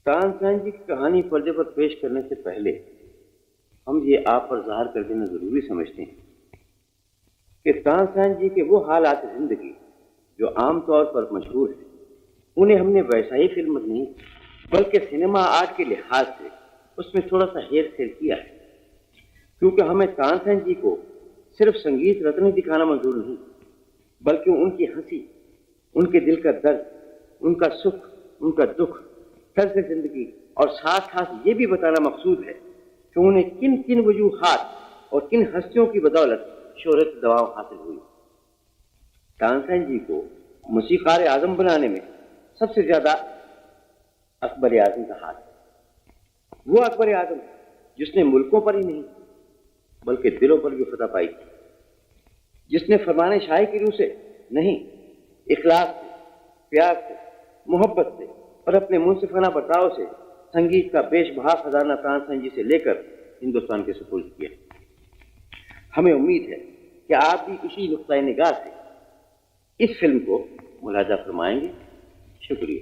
तानसेन जी की कहानी पर्दे पर पेश करने से पहले हम ये आप पर ज़ाहिर कर देना जरूरी समझते हैं कि तानसेन जी के वो हालात जिंदगी जो आमतौर पर मशहूर है, उन्हें हमने वैसा ही फिल्म नहीं बल्कि सिनेमा आर्ट के लिहाज से उसमें थोड़ा सा हेर फेर किया है, क्योंकि हमें तानसेन जी को सिर्फ संगीत रत्न ही दिखाना मंजूर नहीं, बल्कि उनकी हंसी, उनके दिल का दर्द, उनका सुख, उनका दुख, तर्ज जिंदगी और साथ साथ ये भी बताना मकसूद है कि उन्हें किन किन वजूहात और किन हस्तियों की बदौलत शोहरत दवाओं हासिल हुई। तानसेन जी को मौसीक़ार आज़म बनाने में सबसे ज्यादा अकबर आज़म का हाथ है। वो अकबर आज़म जिसने मुल्कों पर ही नहीं बल्कि दिलों पर भी फतह पाई, जिसने फरमाने शाही की रूह से नहीं, इखलास से, प्यार से, मोहब्बत से और अपने मुंसिफाना बर्ताव से संगीत का बेशबहा खजाना तानसेन जी से लेकर हिंदुस्तान के सुपुर्द किया। हमें उम्मीद है कि आप भी इसी नुक्ता निगाह से इस फिल्म को मुलाजा फरमाएंगे। शुक्रिया।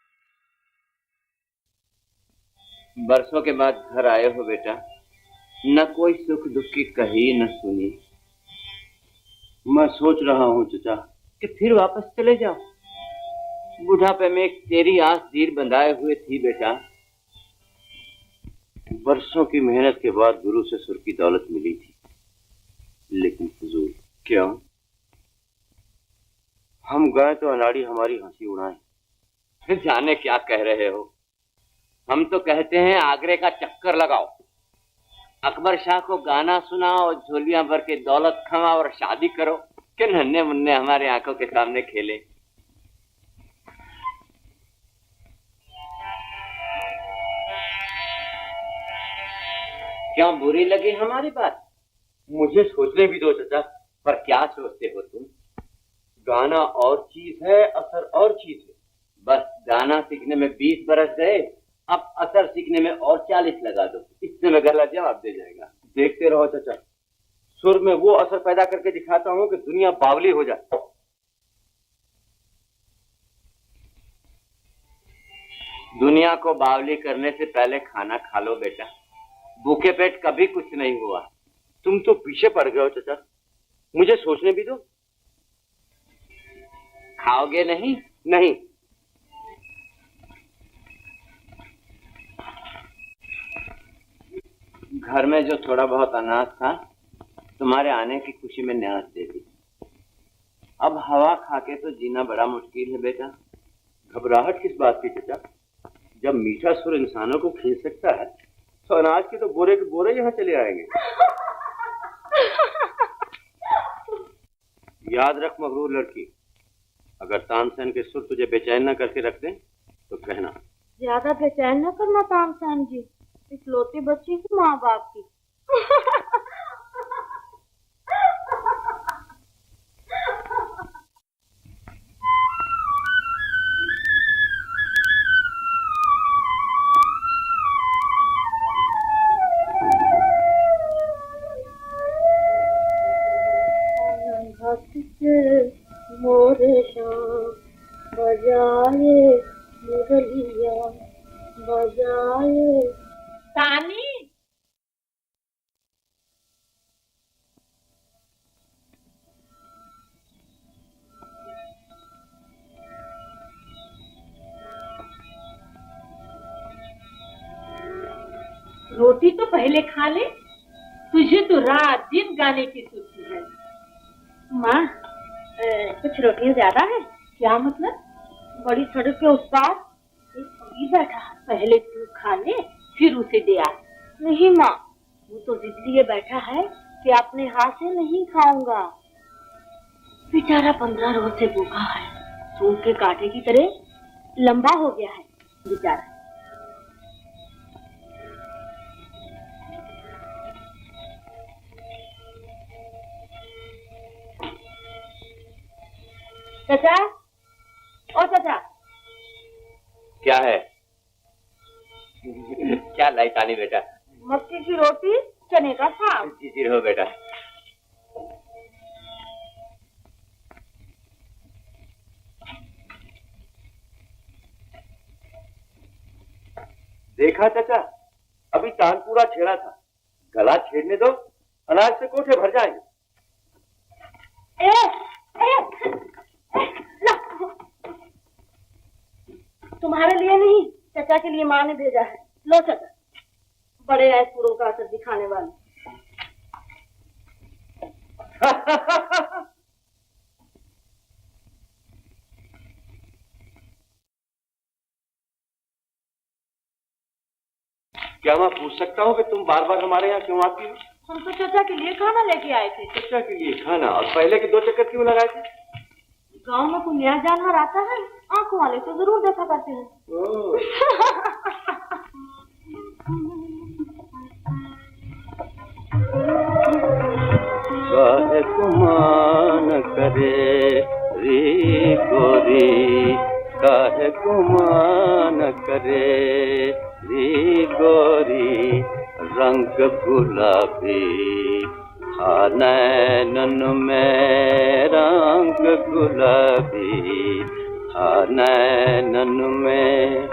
बरसों के बाद घर आए हो बेटा, न कोई सुख दुख की कही न सुनी। मैं सोच रहा हूँ चचा कि फिर वापस चले जाओ। बुढ़ापे में एक तेरी आस दीर बंधाए हुए थी बेटा। वर्षों की मेहनत के बाद गुरु से सुर की दौलत मिली थी, लेकिन फजूल। क्यों? हम गए तो अनाड़ी हमारी हंसी उड़ाए। जाने क्या कह रहे हो। हम तो कहते हैं आगरे का चक्कर लगाओ, अकबर शाह को गाना सुनाओ, झोलियां भर के दौलत खमाओ और शादी करो कि नन्हे मुन्ने हमारे आंखों के सामने खेले। क्यों बुरी लगी हमारी बात? मुझे सोचने भी दो चचा। पर क्या सोचते हो तुम? गाना और चीज है, असर और चीज है। बस गाना सीखने में 20 बरस गए, अब असर सीखने में और 40 लगा दो, इतने में गला जवाब दे जाएगा। देखते रहो चचा, सुर में वो असर पैदा करके दिखाता हूँ कि दुनिया बावली हो जाए। दुनिया को बावली करने से पहले खाना खा लो बेटा। भूखे पेट कभी कुछ नहीं हुआ। तुम तो पीछे पड़ गए हो चचा, मुझे सोचने भी दो। खाओगे नहीं? नहीं। घर में जो थोड़ा बहुत अनाज था तुम्हारे आने की खुशी में न्याज दे दी। अब हवा खाके तो जीना बड़ा मुश्किल है बेटा। घबराहट किस बात की चचा? जब मीठा सुर इंसानों को खींच सकता है तो अनाज के तो बोरे के बोरे यहाँ चले आएंगे। याद रख मगरूर लड़की, अगर तानसेन के सुर तुझे बेचैन न करके रख दें तो कहना। ज्यादा बेचैन न करना तानसेन जी, इकलौती बच्ची की माँ बाप की। मोरे शाम बजाए मुरलिया बजाए। तानी रोटी तो पहले खा ले, तुझे तो रात दिन गाने की सोची है। माँ कुछ रोटियां ज्यादा है। क्या मतलब? बड़ी सड़क के उस पार एक फकीर बैठा है, पहले तू खा ले फिर उसे दे आ। नहीं माँ, वो तो जिद लिए बैठा है कि अपने हाथ से नहीं खाऊंगा। बेचारा 15 रोज से भूखा है, सूंड के कांटे की तरह लंबा हो गया है बेचारा। चाचा, ओ चाचा। क्या है? क्या लाई तानी बेटा? मक्के की रोटी, चने का साग। जी रहो बेटा। देखा चाचा, अभी तान पूरा छेड़ा था, गला छेड़ने दो, अनाज से कोठे भर जाएंगे। तुम्हारे लिए नहीं, चाचा के लिए माँ ने भेजा है। लो चाचा, बड़े ऐसुरों का असर दिखाने वाले। क्या मैं पूछ सकता हूँ कि तुम बार बार हमारे यहाँ क्यों आती हो? हम तो चाचा के लिए खाना लेके आए थे। चाचा के लिए खाना? और पहले के 2 चक्कर क्यों लगाए थे? गांव में कोई नया जानवर आता है, आंखों वाले तो जरूर देखा करते हैं। काहे गुमान करे री गोरी, काहे गुमान करे री गोरी, रंग गुलाबी था नैनन में, रंग गुलाबी था नैनन में,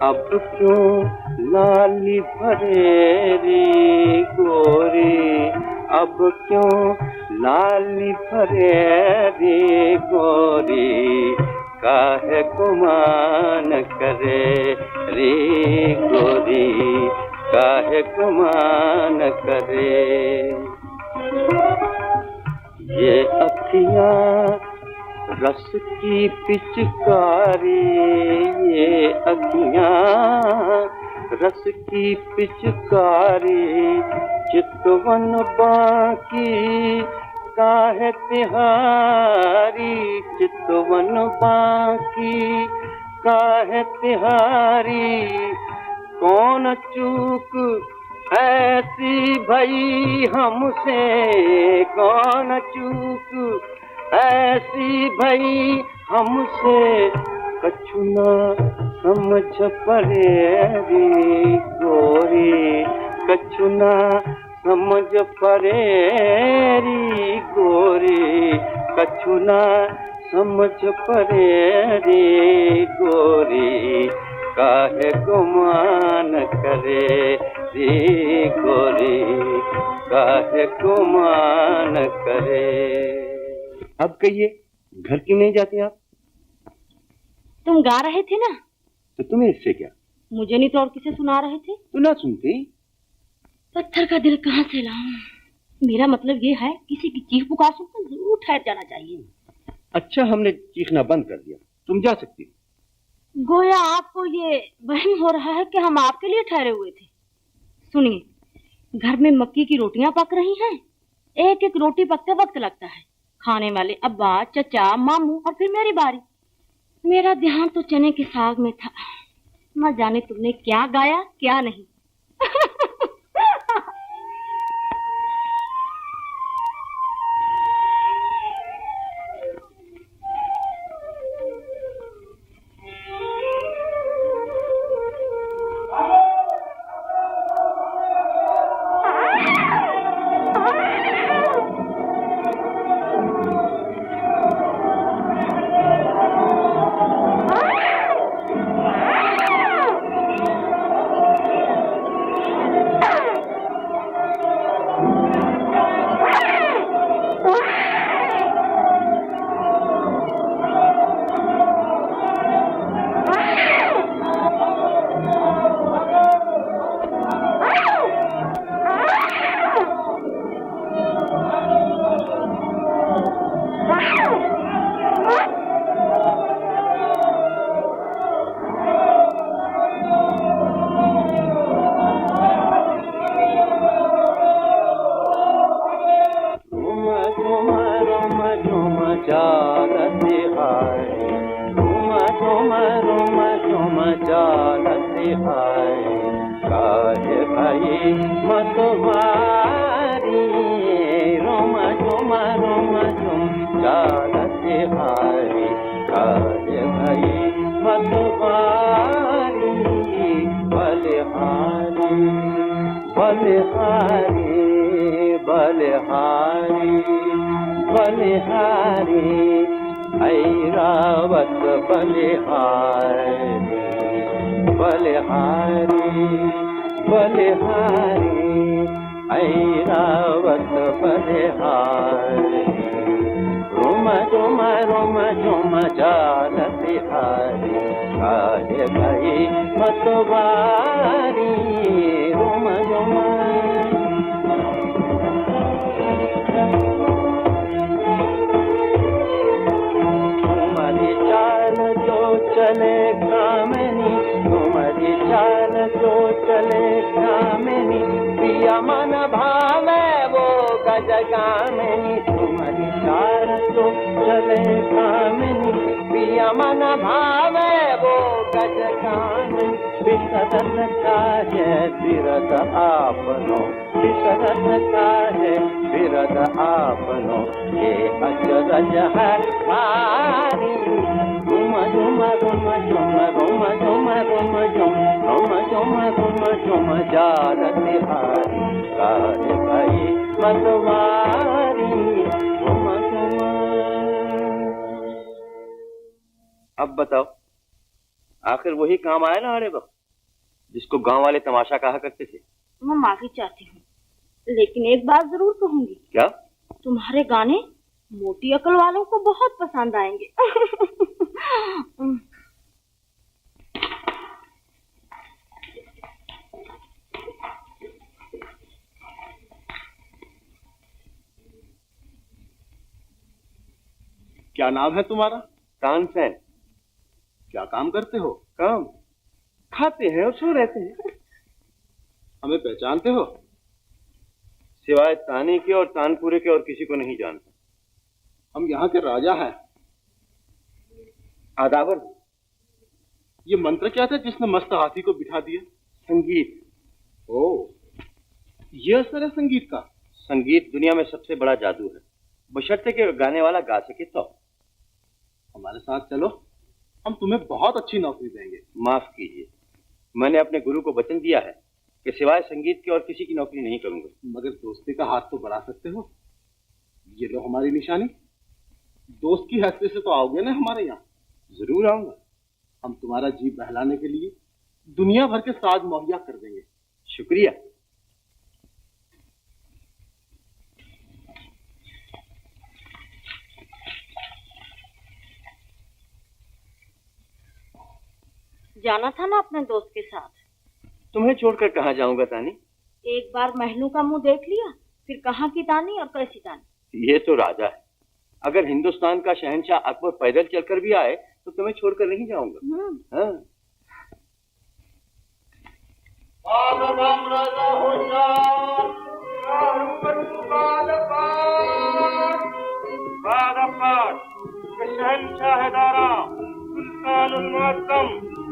अब क्यों लाली भरे रे गोरी, अब क्यों लाली भरे रे गोरी, काहे गुमान करे रे गोरी, काहे गुमान करे। ये अखियाँ रस की पिचकारी, ये अखियाँ रस की पिचकारी, चितवन बाकी काहे तिहारी, चितवन बाकी काहे तिहारी, कौन चूक ऐसी भई हमसे, कौन चूक ऐसी भई हमसे, कछु न समझ पड़े रे गोरी, कछु न समझ पड़े रे गोरी, कछु न समझ पड़े रे गोरी, काहे गुमान करे रे गोरी, काहे गुमान करे। अब कहिए, घर क्यों नहीं जाते आप? तुम गा रहे थे ना, तो तुम्हें इससे क्या? मुझे नहीं तो और किसे सुना रहे थे? तो ना सुनती। पत्थर का दिल कहाँ से लाऊं? मेरा मतलब ये है, किसी की चीख पुकार सुनकर जरूर ठहर जाना चाहिए। अच्छा, हमने चीखना बंद कर दिया, तुम जा सकती। गोया आपको ये वहम हो रहा है कि हम आपके लिए ठहरे हुए थे। सुनिए, घर में मक्की की रोटियां पक रही हैं, एक एक रोटी पकते वक्त लगता है। खाने वाले अब्बा, चचा, मामू और फिर मेरी बारी। मेरा ध्यान तो चने के साग में था। न जाने तुमने क्या गाया क्या नहीं। अब बताओ, आखिर वही काम आया ना हरे वक्त, जिसको गांव वाले तमाशा कहा करते थे। मैं माफी चाहती हूँ, लेकिन एक बात जरूर कहूंगी। क्या? तुम्हारे गाने मोटी अकल वालों को बहुत पसंद आएंगे। क्या नाम है तुम्हारा? तानसेन। क्या काम करते हो? काम? खाते हैं और सो रहते हैं। हमें पहचानते हो? सिवाय तानी के और तानपुरे के और किसी को नहीं जानता। हम यहाँ के राजा हैं। आदावर। ये मंत्र क्या था जिसने मस्त हाथी को बिठा दिया? संगीत। ओह, ये असर है संगीत का। संगीत दुनिया में सबसे बड़ा जादू है, बशर्ते के गाने वाला गा सके तो। हमारे साथ चलो, हम तुम्हें बहुत अच्छी नौकरी देंगे। माफ कीजिए, मैंने अपने गुरु को वचन दिया है कि सिवाय संगीत के और किसी की नौकरी नहीं करूंगा। मगर दोस्ती का हाथ तो बढ़ा सकते हो। ये लो हमारी निशानी। दोस्त की हैसियत से तो आओगे ना हमारे यहाँ? जरूर आऊंगा। हम तुम्हारा जी बहलाने के लिए दुनिया भर के साज मुहैया कर देंगे। शुक्रिया। जाना था ना अपने दोस्त के साथ। तुम्हें छोड़कर कहाँ जाऊंगा तानी? एक बार महलों का मुंह देख लिया, फिर कहाँ की तानी और कैसी तानी। ये तो राजा है। अगर हिंदुस्तान का शहंशाह अकबर पैदल चलकर भी आए तो तुम्हें छोड़कर नहीं जाऊंगा। हाँ।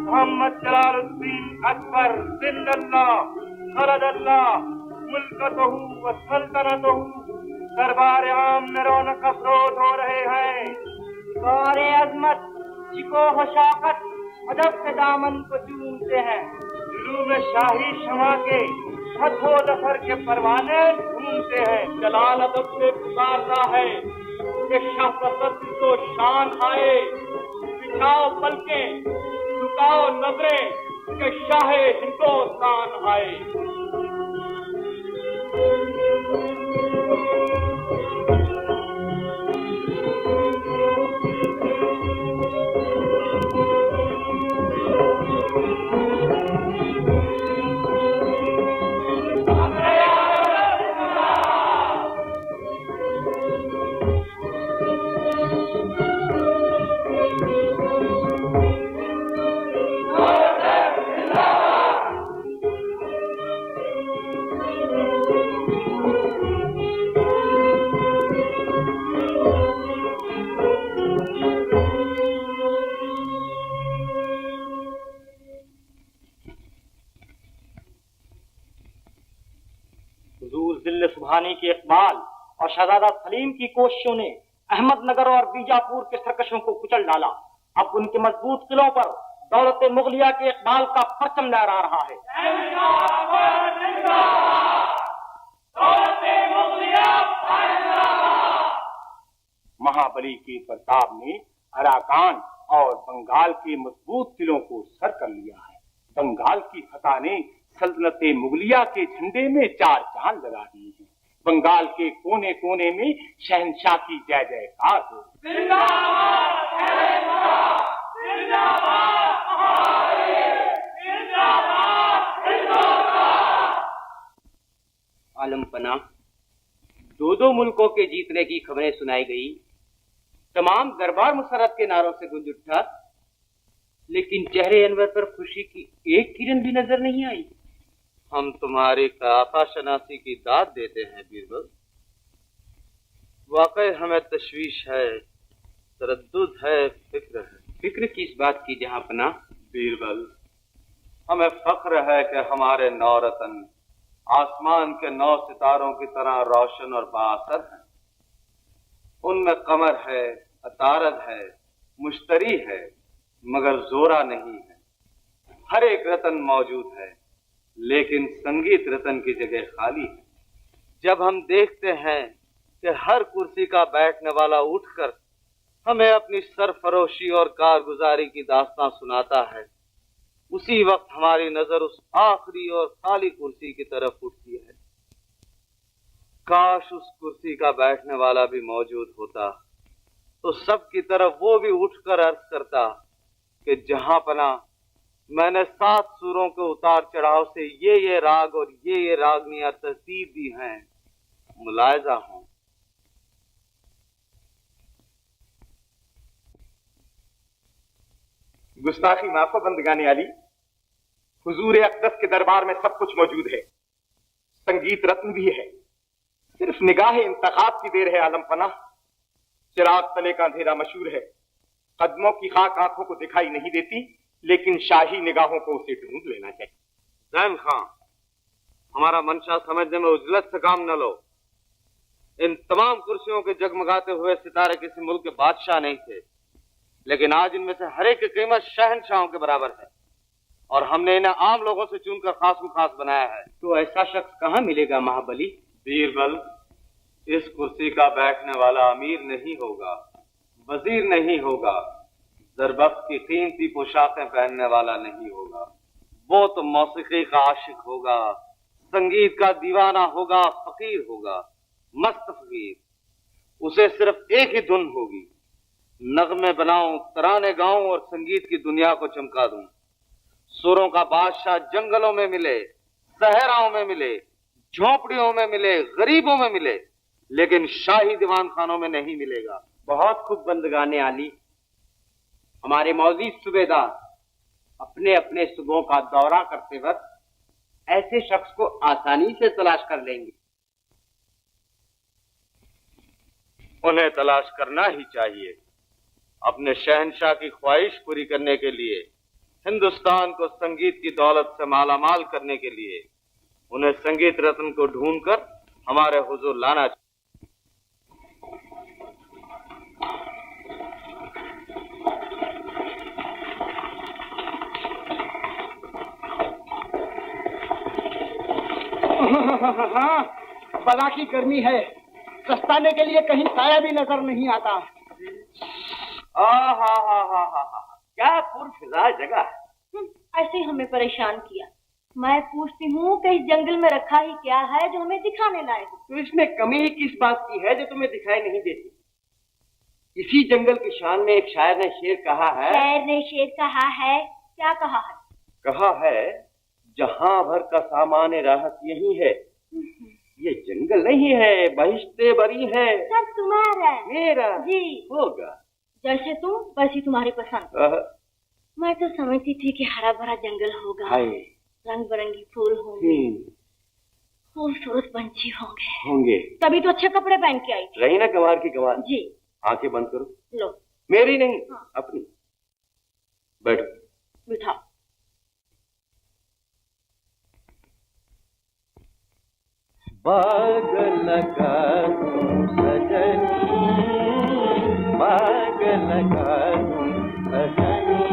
मोहम्मद जलालुद्दीन अकबर जिंदल्लाह खलदल्लाह मुल्कतहू व सल्तनतहू दरबार आम में रौनक अफरोज हो रहे हैं। सारे अजमत शिको व शौकत अदब के दामन को चूमते हैं। दिलों में शाही शमा के फतहो जफर के परवाने घूमते हैं। जलाल अदब से पुकारता है कि शाह फसद को शान आए। बिछाओ पलकें, झुकाओ नजरें कि शाहे हिंदुस्तान आए। सुभानी की इकबाल और शहजादा सलीम की कोशिशों ने अहमदनगर और बीजापुर के सरकशों को कुचल डाला। अब उनके मजबूत किलों पर दौलत मुगलिया के इकबाल का परचम लहरा रहा है। महाबली के प्रताप ने अराकान और बंगाल के मजबूत किलों को सर कर लिया है। बंगाल की फतह ने सल्तनत मुगलिया के झंडे में चार चांद लगा दिए हैं। बंगाल के कोने कोने में शहंशाह की जय जयकार हो। आलमपना, दो मुल्कों के जीतने की खबरें सुनाई गई। तमाम दरबार मुसर्रत के नारों से गूंज उठा, लेकिन चेहरे अनवर पर खुशी की एक किरण भी नजर नहीं आई। हम तुम्हारी काफा शनासी की दाद देते हैं बीरबल। वाकई हमें तशवीश है, तरद्दुद है, फिक्र है। फिक्र किस बात की जहांपना? बीरबल, हमें फख्र है कि हमारे नौरतन आसमान के 9 सितारों की तरह रोशन और बाअसर हैं। उनमें कमर है, अतारद है, मुश्तरी है, मगर जोरा नहीं है। हर एक रतन मौजूद है, लेकिन संगीत रतन की जगह खाली है। जब हम देखते हैं कि हर कुर्सी का बैठने वाला उठकर हमें अपनी सरफरोशी और कारगुजारी की दास्तां सुनाता है, उसी वक्त हमारी नजर उस आखिरी और खाली कुर्सी की तरफ उठती है। काश उस कुर्सी का बैठने वाला भी मौजूद होता तो सबकी तरफ वो भी उठकर अर्ज करता कि जहां पना मैंने 7 सुरों के उतार चढ़ाव से ये राग और ये रागनियां तरतीब दी हैं, मुलायजा हों। गुस्ताखी माफो बंदगानी अली, हुजूर अक़दस के दरबार में सब कुछ मौजूद है, संगीत रत्न भी है, सिर्फ निगाह इंतखाब की देर है आलम पना। चिराग तले का अंधेरा मशहूर है, कदमों की खाक आंखों को दिखाई नहीं देती, लेकिन शाही निगाहों को उसे ढूंढ लेना चाहिए। जैन खान, हमारा मंशा समझने में उजलत से काम न लो। इन तमाम कुर्सियों के जगमगाते हुए सितारे किसी मुल्क के बादशाह नहीं थे, लेकिन आज इनमें से हर एक की कीमत शहनशाहों के बराबर है और हमने इन्हें आम लोगों से चुनकर खास खास बनाया है। तो ऐसा शख्स कहाँ मिलेगा महाबली? बीरबल, इस कुर्सी का बैठने वाला अमीर नहीं होगा, वजीर नहीं होगा, दरबख्त की कीमती पोशाकें पहनने वाला नहीं होगा। वो तो मौसीकी का आशिक होगा, संगीत का दीवाना होगा, फकीर होगा, मस्त फकीर। उसे सिर्फ एक ही धुन होगी, नगमे बनाऊं, तराने गाऊं और संगीत की दुनिया को चमका दूं। सुरों का बादशाह जंगलों में मिले, सहराओं में मिले, झोपड़ियों में मिले, गरीबों में मिले, लेकिन शाही दीवान खानों में नहीं मिलेगा। बहुत खूब बंदगाने आली। हमारे मौजूद सूबेदार अपने अपने सूबों का दौरा करते वक्त ऐसे शख्स को आसानी से तलाश कर लेंगे। उन्हें तलाश करना ही चाहिए। अपने शहनशाह की ख्वाहिश पूरी करने के लिए, हिंदुस्तान को संगीत की दौलत से मालामाल करने के लिए उन्हें संगीत रत्न को ढूंढकर हमारे हुजूर लाना चाहिए। बला की गर्मी है, सस्ताने के लिए कहीं साया भी नजर नहीं आता। क्या पुरफिजा जगह है। ऐसे ही हमें परेशान किया। मैं पूछती हूँ कि इस जंगल में रखा ही क्या है जो हमें दिखाने लायक हो? तो इसमें कमी ही किस बात की है जो तुम्हें दिखाई नहीं देती? इसी जंगल की शान में एक शायर ने शेर कहा है। शायर ने शेर कहा है? क्या कहा है? कहा है, जहां भर का सामान राहत यही है, ये जंगल नहीं है, बहिश्ते बरी है। सब तुम्हारा है। मेरा जी होगा। जैसे तुम वैसी तुम्हारी पसंद। मैं तो समझती थी कि हरा भरा जंगल होगा, रंग बिरंगी फूल होंगे, खूबसूरत पंछी होंगे। तभी तो अच्छे कपड़े पहन के आई थी। रही ना गंवार की गंवार। जी। आंखें बंद करो। लो। मेरी नहीं। हाँ। अपनी। बैठो। बिठाओ। बाग लगा दूं सजनी, बाग लगा दूं सजनी,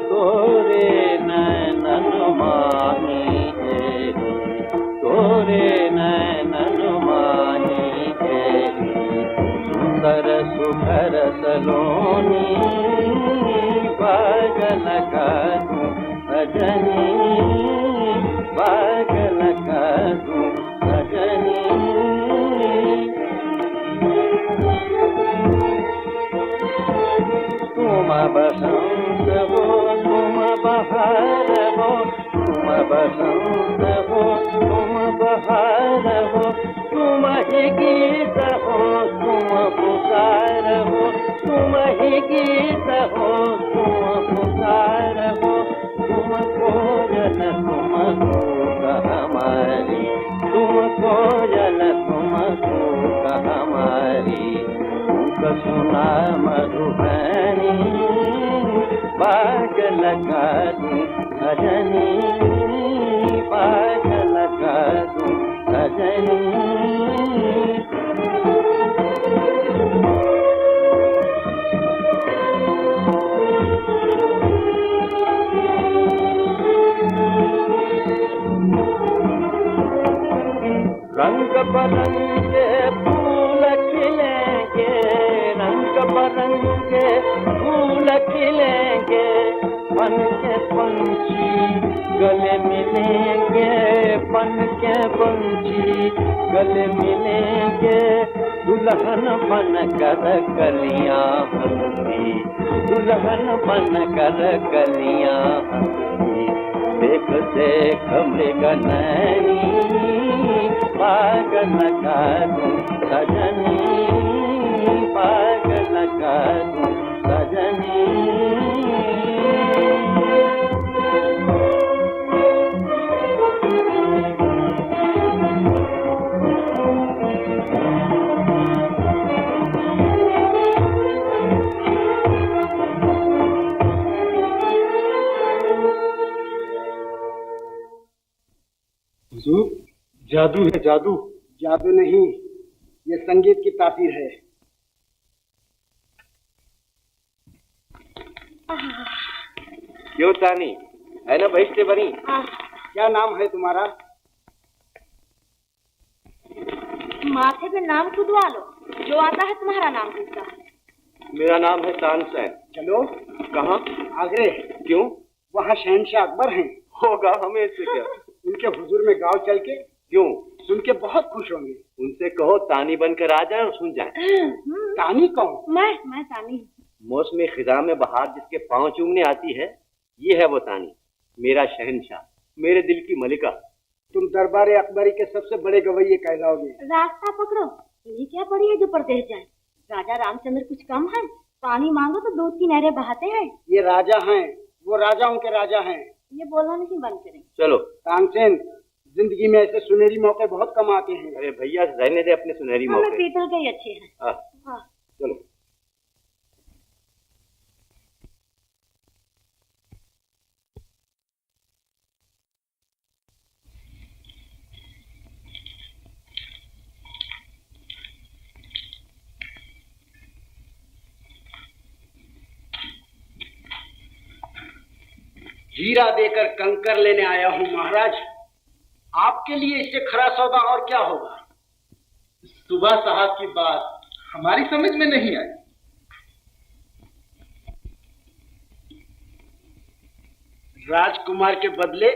तोरे नैनन माही है, तोरे नैनन माही है, सुंदर सुभर सलोनी, बाग लगा दूं सजनी, बाग लगा दूं सजनी। तुम बसंत हो, तुम बहार हो, तुम बसंत हो, तुम बहार हो, तुम ही गीत हो, तुम पुकार हो, तुम ही गीत हो, तुम पुकार हो, तुम कोयल तुम कूक हमारी, तुम कोयल तुम कूक हमारी, कूक सुना मधुबनी, बाग लगा दूं सजनी, बाग लगा दूं सजनी। रंग बरंगे फूल खिलेंगे, रंग बरंगे फूल खिलेंगे, बन के पंछी गले मिलेंगे, बन के पंछी गले मिलेंगे, दुल्हन बन कर कलियां हंसती, दुल्हन बन कर कलियां हंसती, देख देख मृग नैनी पागल कर दूं सजनी, पागल कर दूं सजनी। जादू है, जादू। जादू नहीं, ये संगीत की तासीर है। क्यों तानी, है ना बहिश्ते बनी? क्या नाम है तुम्हारा? माथे पे नाम खुदवा लो, जो आता है तुम्हारा नाम पूछता है। मेरा नाम है तानसेन। चलो। कहाँ? आगरे। क्यों? वहाँ शहंशाह अकबर हैं। होगा, हमें इससे क्या? उनके हुजूर में गाँव चल के क्यों? सुन के बहुत खुश होंगे। उनसे कहो तानी बनकर आ जाए और सुन जाए। तानी कौन? मैं तानी हूँ। मौसमी खिजा में बहार जिसके पांव चूमने आती है, ये है वो तानी, मेरा शहंशाह, मेरे दिल की मलिका। तुम दरबार अकबरी के सबसे बड़े गवैये कहलाओगे। रास्ता पकड़ो, इन्हें क्या पड़ी है जो परदेश जाए। राजा रामचंद्र कुछ कम है, पानी मांगो तो दूध की नहरें बहाते हैं। ये राजा हैं, वो राजाओं के राजा हैं। ये बोलना नहीं बंद करें। चलो। तानसेन, जिंदगी में ऐसे सुनहरी मौके बहुत कम आते हैं। अरे भैया रहने दे अपने सुनहरी मौके। हमें पीतल के ही अच्छे हैं। हाँ। चलो। हीरा देकर कंकर लेने आया हूँ महाराज। आपके लिए इससे खरा सौदा और क्या होगा? सुबह साहब की बात हमारी समझ में नहीं आई। राजकुमार के बदले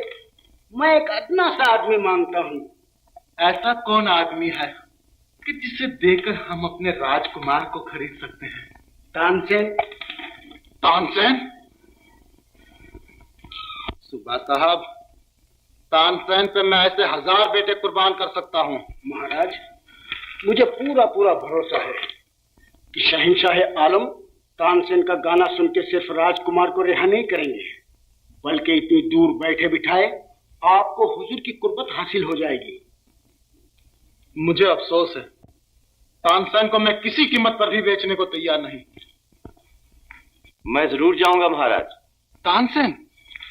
मैं एक अदना सा आदमी मांगता हूँ। ऐसा कौन आदमी है कि जिसे देकर हम अपने राजकुमार को खरीद सकते हैं? तानसेन। तानसेन? सुबह साहब, तानसेन पे मैं ऐसे 1000 बेटे कुर्बान कर सकता हूँ। महाराज, मुझे पूरा पूरा भरोसा है कि शहंशाह आलम तानसेन का गाना सुन के सिर्फ राजकुमार को रिहा नहीं करेंगे, बल्कि इतनी दूर बैठे बिठाए आपको हुजूर की कुर्बत हासिल हो जाएगी। मुझे अफसोस है, तानसेन को मैं किसी कीमत पर भी बेचने को तैयार नहीं। मैं जरूर जाऊंगा महाराज। तानसेन?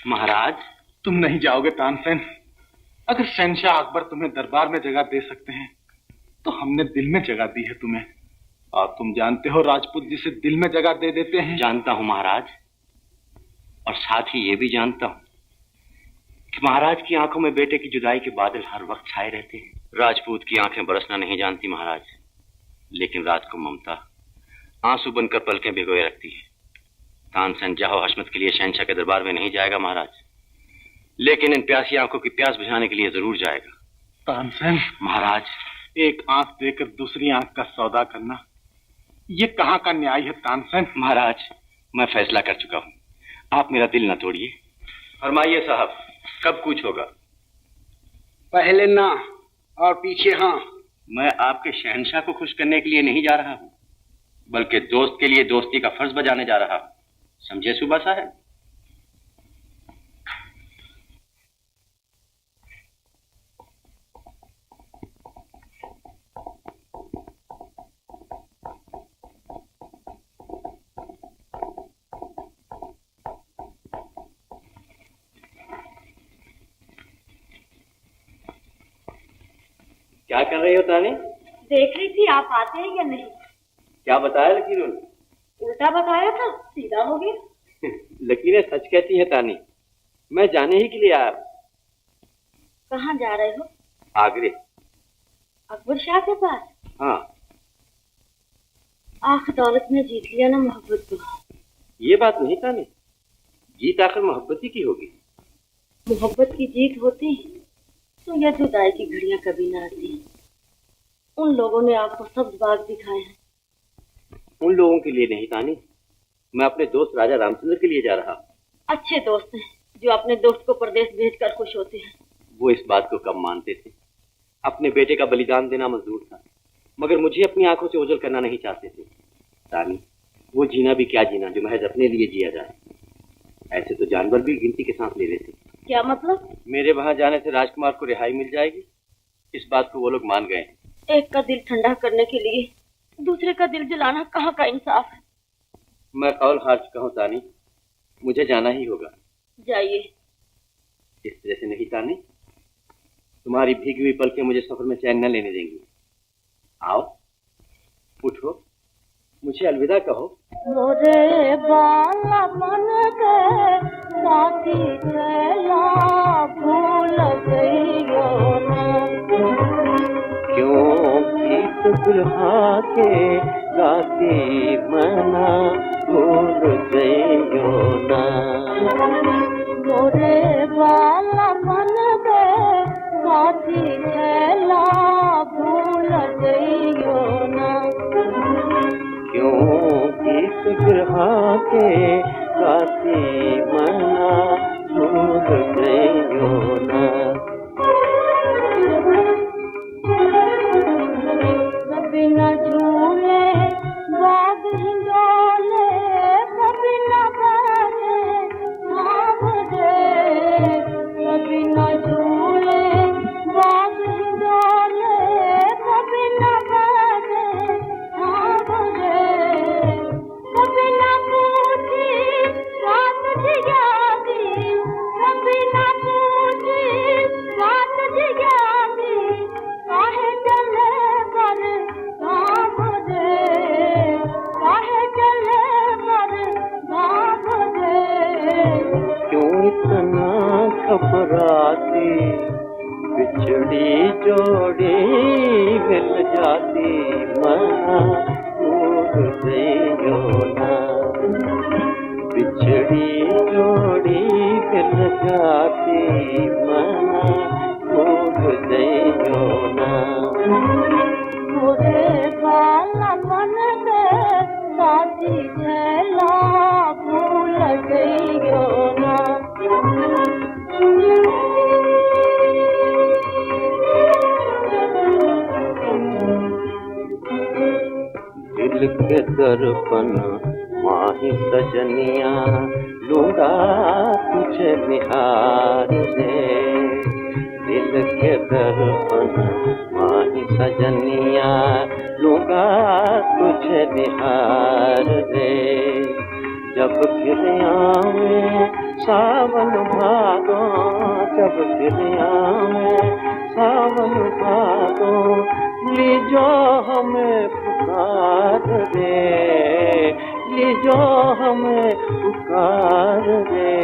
महाराज? तुम नहीं जाओगे तानसेन। अगर शहंशाह अकबर तुम्हें दरबार में जगह दे सकते हैं तो हमने दिल में जगह दी है तुम्हें। और तुम जानते हो राजपूत जिसे दिल में जगह दे देते हैं। जानता हूं महाराज, और साथ ही ये भी जानता हूं कि महाराज की आंखों में बेटे की जुदाई के बादल हर वक्त छाए रहते हैं। राजपूत की आंखें बरसना नहीं जानती महाराज, लेकिन रात को ममता आंसू बनकर पलकें भिगोए रखती है। तानसेन जाहो हशमत के लिए शहंशाह के दरबार में नहीं जाएगा महाराज, लेकिन इन प्यासी आंखों की प्यास बुझाने के लिए जरूर जाएगा। तानसेन? महाराज, एक आंख देकर दूसरी आंख का सौदा करना, ये कहाँ का न्याय है तानसेन? महाराज, मैं फैसला कर चुका हूँ, आप मेरा दिल न तोड़िए। फरमाइए साहब, कब कुछ होगा? पहले ना और पीछे हाँ। मैं आपके शहंशाह को खुश करने के लिए नहीं जा रहा हूँ, बल्कि दोस्त के लिए दोस्ती का फर्ज बजाने जा रहा हूँ। समझे सुबह साहब? क्या कर रही हो तानी? देख रही थी आप आते हैं या नहीं। क्या बताया लकीरों ने? उल्टा बताया था, सीधा हो गया। लकीरें सच कहती हैं तानी, मैं जाने ही के लिए आया। कहाँ जा रहे हो? आगरे। अकबर शाह के पास? हाँ। आख दौलत ने जीत लिया ना मोहब्बत को। ये बात नहीं तानी, जीत आखिर मोहब्बत ही की होगी। मोहब्बत की जीत होती तो यह जुदाई की घड़ियां कभी ना आती। उन लोगों ने आपको सब्ज बाग दिखाए हैं। उन लोगों के लिए नहीं तानी, मैं अपने दोस्त राजा रामचंद्र के लिए जा रहा हूँ। अच्छे दोस्त हैं जो अपने दोस्त को परदेश भेजकर खुश होते हैं। वो इस बात को कम मानते थे। अपने बेटे का बलिदान देना मंजूर था, मगर मुझे अपनी आंखों से ओझल करना नहीं चाहते थे। तानी, वो जीना भी क्या जीना जो महज अपने लिए जिया जाए। ऐसे तो जानवर भी गिनती के साथ ले लेते। क्या मतलब? मेरे वहां जाने से राजकुमार को रिहाई मिल जाएगी, इस बात को वो लोग मान गए। एक का दिल ठंडा करने के लिए दूसरे का दिल जलाना कहाँ का इंसाफ है। मैं कौल हार चुका हूँ तानी, मुझे जाना ही होगा। जाइए। इस तरह से नहीं तानी, तुम्हारी भीगी हुई पलकें मुझे सफर में चैन न लेने देंगी। आओ, उठो, मुझे अलविदा कहो। मोरे बाला मन के साथी चला भूल गइयो ना। क्यों गीत बिरहा के गाती मना भूल गइयो ना। मोरे बाला मन के साथी चला भूल गइयो ना। क्यों गीत बिरहा के गाती मना भूल गइयो ना। कभी न झूले बाग हिंडोले, कभी न बाजे नाम दे। कभी न झूले बाग हिंडोले, कभी न बाजे नाम दे। कभी न पूछी बात जिगादी, कभी न पूछी बात जिगादी। काहे चले पर धाम दे, काहे चले पर धाम दे। क्यों इतना घबराती, बिछड़ी जोड़ी मिल जाती मना भूल गइयो ना। बिछड़ी जोड़ी मिल जाती मना भूल गइयो ना। मोरे बाला मन के साथी चला भूल गइयो ना। दिल के दर्पण माही सजनिया लूंगा तुझे निहार दे। दिल के दर्पण माही सजनिया लूंगा तुझे निहार दे। जब फिर आवे सावन भादो, जब फिर आवे सावन भादो, लीजो हमें पुकार दे, लीजो हमें पुकार दे।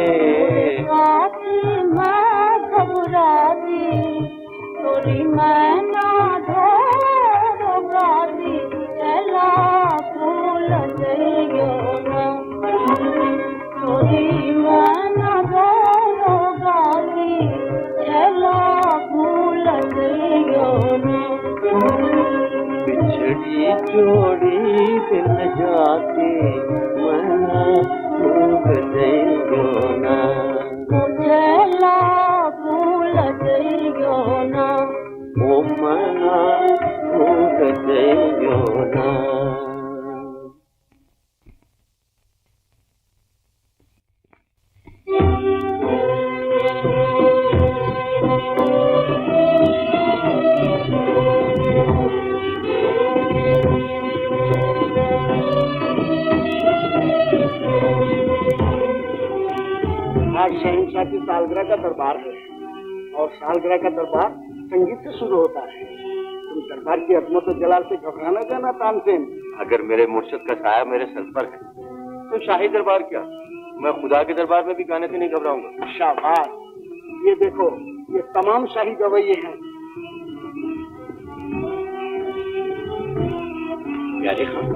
साथी मैं घबराती, तोरी मैं ना धोगाती। चला भूल गइयो ना। तोरी मैं ना धोगाती। चला भूल गइयो ना। बिछड़ी जोड़ी मिल जाती मना भूल गइयो ना। चला भूल गइयो ना। ओ मना भूल गइयो ना। आज शहंशाह की सालगिरह का दरबार है और सालगिरह का दरबार संगीत से शुरू होता है। तुम दरबार की अजमत और जलाल से घबराना जाना तानसेन। अगर मेरे मुर्शिद का साया मेरे सर पर है तो शाही दरबार क्या, मैं खुदा के दरबार में भी गाने से नहीं घबराऊंगा। शाबाश, ये देखो, ये तमाम शाही गवैये हैं। प्यारे खान,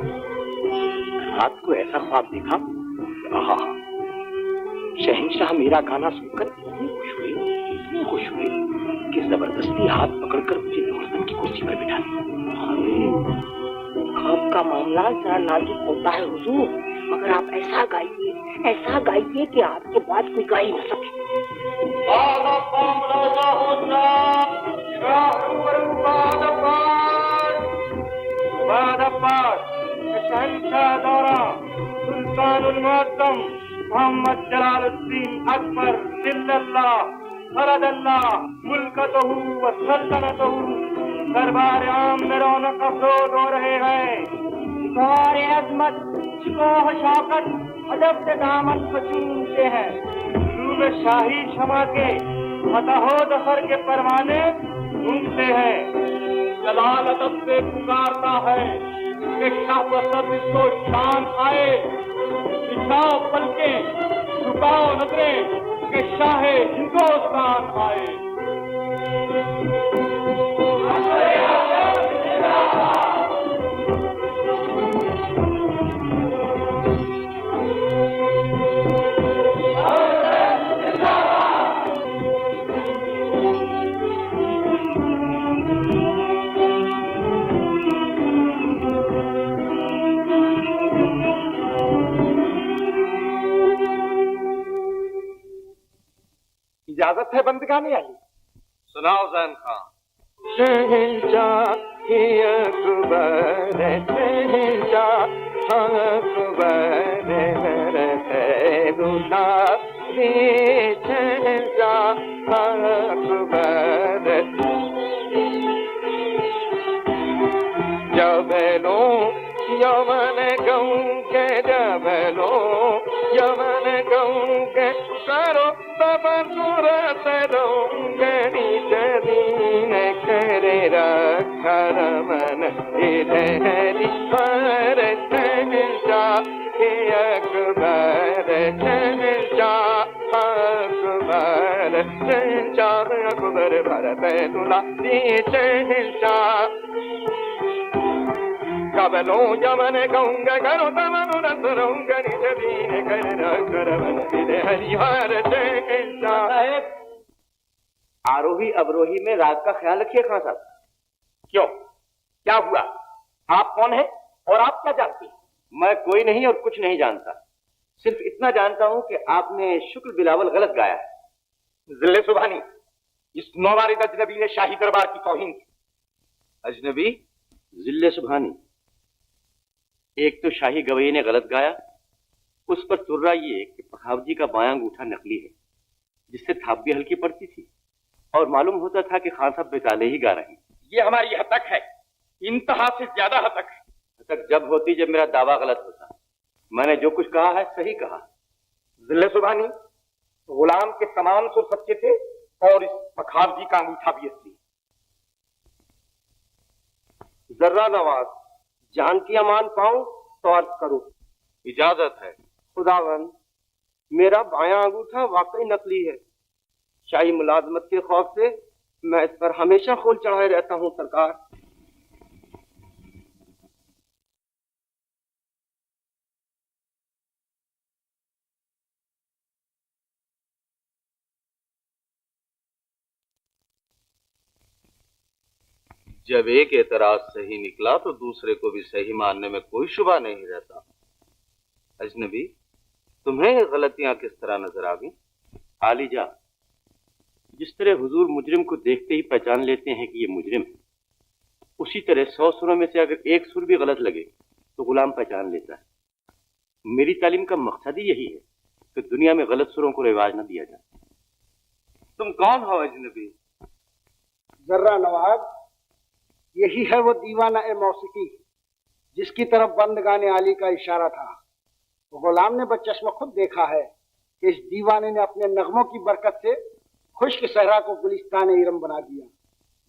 रात को ऐसा ख्वाब देखा, आहा, शहंशाह मेरा गाना सुनकर इतने खुश हुए कि जबरदस्ती हाथ पकड़कर मुझे नौरतन की कुर्सी पर बिठा दिया। ख्वाब का मामला जरा नाजुक होता है हुजूर, मगर आप ऐसा गाइए कि आपके बाद कोई गा ही न सके। शहंशाह दौरा सुल्तानुल मुअज्जम मोहम्मद जलालुद्दीन अकबर जिल्लल्लाह फरदल्लाह मुल्कतहू व सल्तनतहू दरबार आम में रौनक अफरोज हो रहे हैं। शिकार अजमत, शिकोह शौकत अदब से दामन को चूमते हैं। रूब शाही शमा के फतहो दफर के परवाने घूमते हैं। जलाल अदब से पुकारता है कि शाह वसत इसको शान आए। बिछाओ पलकें, झुकाओ नजरें कि शाह हिंदुस्तान आए। इजाजत है बंदगाने आली। सुनाओ जैन खान। शहंशाह अकबर, शहंशाह अकबर खैरुल्लाह, शहंशाह अकबर। जबलो यमन गऊं के, जबलो यमन गऊं के, करो तब सूरत रोंगनी जदीन करे रखा रमन इधरी पर। शहंशाह अकबर, शहंशाह अकबर, शहंशाह अकबर भरत तुला शहंशाह। कबलो यमन गऊंगा करो तमनु रस रहूंगा निज दीन कर रमन हरिहर शहंशाह। आरोही अवरोही में राग का ख्याल रखिए खान साहब। क्यों, क्या हुआ? आप कौन है और आप क्या जानती हैं? मैं कोई नहीं और कुछ नहीं जानता, सिर्फ इतना जानता हूं कि आपने शुक्र बिलावल गलत गाया है। जिले सुभानी, इस नौवारिद अजनबी ने शाही दरबार की तौहीन की। अजनबी? जिले सुभानी? एक तो शाही गवैये ने गलत गाया, उस पर तुर्रा ये कि पखावजी का बायां अंगूठा नकली है, जिससे थाप भी हल्की पड़ती थी और मालूम होता था कि खान साहब बेताले ही गा रहे हैं। ये हमारी हतक है, इंतहा से ज्यादा हतक है। हतक जब होती जब मेरा दावा गलत होता। मैंने जो कुछ कहा है सही कहा। जिले सुभानी, गुलाम के तमाम सुर सच्चे थे और इस पखावजी का अंगूठा भी असली। जर्रा नवाज, जान की अमान पाऊं तो अर्ज करो। इजाजत है। खुदावन, मेरा बायां अंगूठा वाकई नकली है। शाही मुलाजमत के खौफ से मैं इस पर हमेशा खोल चढ़ाए रहता हूं सरकार। जब एक एतराज सही निकला तो दूसरे को भी सही मानने में कोई शुबा नहीं रहता। अजनबी, तुम्हें ये गलतियां किस तरह नजर आ गई? आलीजा, जिस तरह हुजूर मुजरिम को देखते ही पहचान लेते हैं कि ये मुजरिम है, उसी तरह 100 सुरों में से अगर एक सुर भी गलत लगे तो गुलाम पहचान लेता है। मेरी तालीम का मकसद ही यही है कि दुनिया में गलत सुरों को रिवाज न दिया जाए। तुम कौन हो अजनबी? जर्रा नवाज, यही है वो दीवाना ए मौसीकी जिसकी तरफ बंदगाने आली का इशारा था। गुलाम ने बचश्म खुद देखा है कि इस दीवाने ने अपने नगमों की बरकत से खुश्क सहरा को गुलिस्तान इरम बना दिया।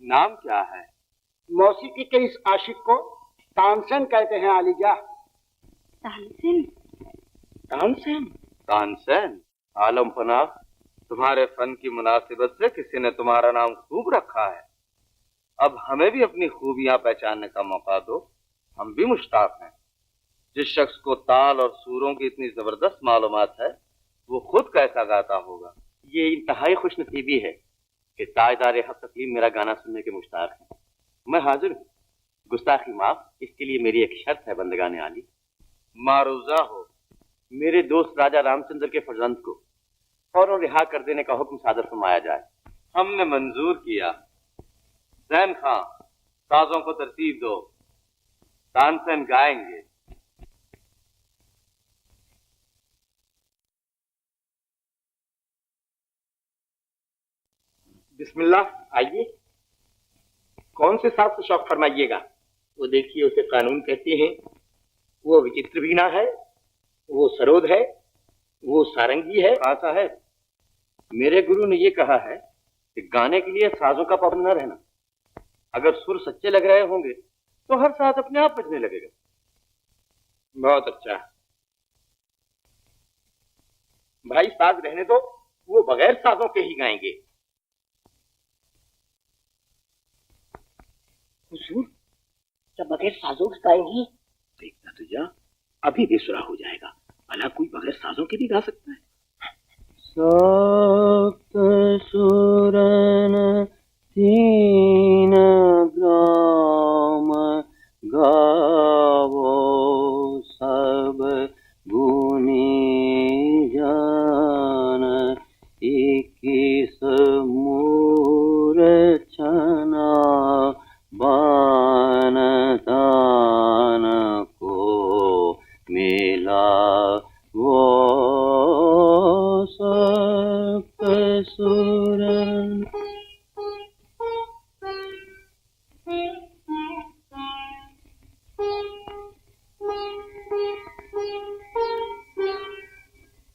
नाम क्या है? मौसीकी के इस आशिक को तानसेन कहते हैं आलिजा। तानसेन? तानसेन? तानसेन? आलम पनाह, तुम्हारे फन की मुनासिबत से किसी ने तुम्हारा नाम खूब रखा है। अब हमें भी अपनी खूबियां पहचानने का मौका दो, हम भी मुश्ताक हैं। जिस शख्स को ताल और सूरों की इतनी जबरदस्त मालूमात है वो खुद कैसा गाता होगा। ये इंतहाई खुशनसीबी है कि ताजदार हक तकलीम मेरा गाना सुनने के मुश्ताक हैं। मैं हाजिर हूँ। गुस्ताखी माफ, इसके लिए मेरी एक शर्त है बंदगाने आली। मारूजा हो। मेरे दोस्त राजा रामचंद्र के फर्जंद को फौरन रिहा कर देने का हुक्म सादर फरमाया जाए। हमने मंजूर किया। जैन खां, साजों को तरतीब दो, तानसेन गाएंगे। बिस्मिल्लाह, आइए। कौन से साथ से शौक फरमाइएगा? वो देखिए, उसे कानून कहते हैं। वो विचित्र वीणा है, वो सरोद है, वो सारंगी है। हाँ साहब, मेरे गुरु ने ये कहा है कि गाने के लिए साजों का पाबंद न रहना। अगर सुर सच्चे लग रहे होंगे तो हर साथ अपने आप बजने लगेगा। बहुत अच्छा भाई, साज रहने दो, वो बगैर साजों के ही गाएंगे। हुजूर, जब बगैर साजों के गाएंगी? देखना तो जा, अभी बेसुरा हो जाएगा। भला कोई बगैर साजों के भी गा सकता है? सप्त सुरन तीन ग्राम गावो सब गुनी जान, 21 मूर्छना बान तान को मिला वो सप्त सुरन।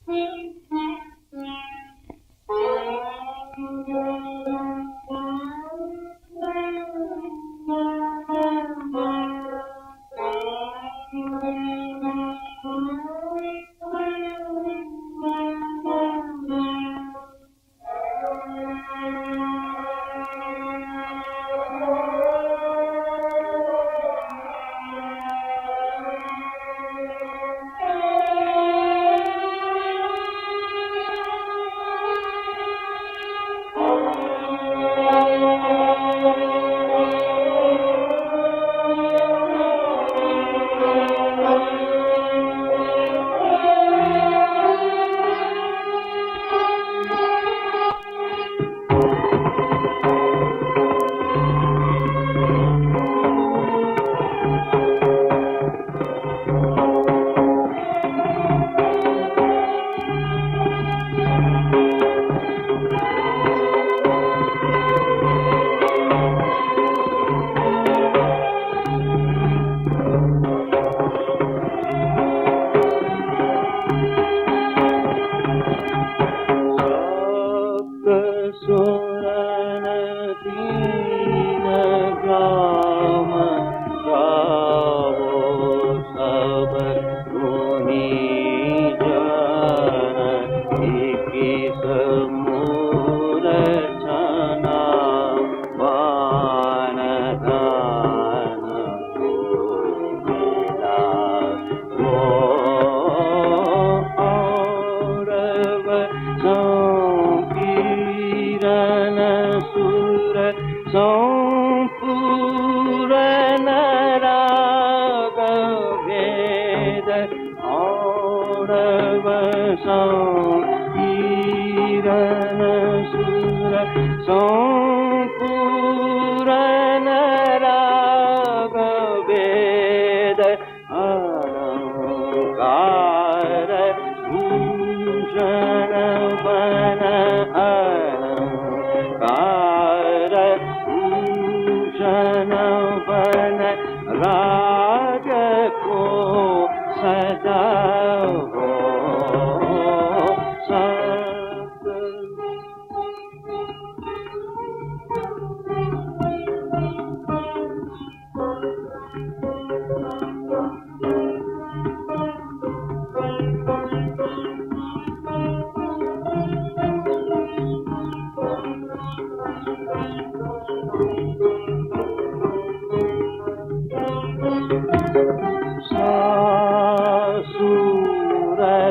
Thank you.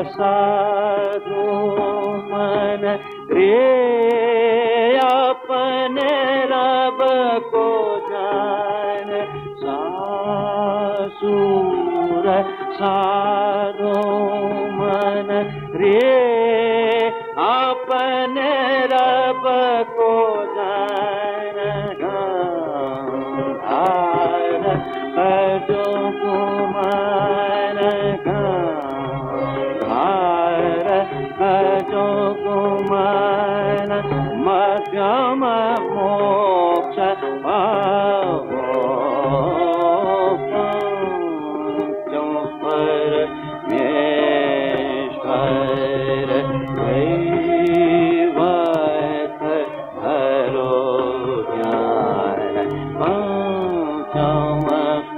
साधु मन रे अपने रब को जान सासुर साधु मन रे अपने रब को जान गार जो कुमार गार जो कुमार मध्यम मोक्ष पावो पंचम परमेश्वर दैवत धरो ज्ञान पंचम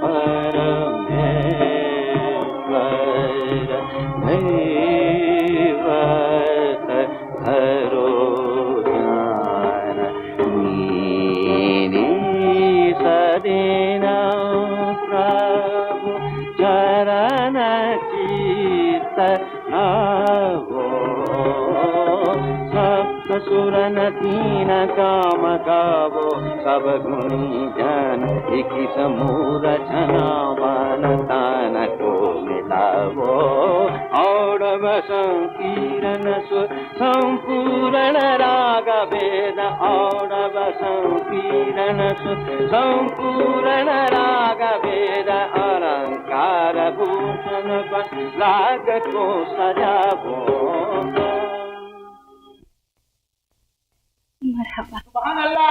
परमेश्वर दैवत धरो ज्ञान नीनी सदिन प्रभु चरण चित आवो सप्त सुरन तीन काम गावो सब गुणी जन एक समूह रचना वन तान को मिलावो और संकीर्ण सुर संपूर्ण राग वेद और संकीर्ण सुर संपूर्ण राग वेद अलंकार भूषण पर राग को सजावो मरहबा। सुभान अल्लाह।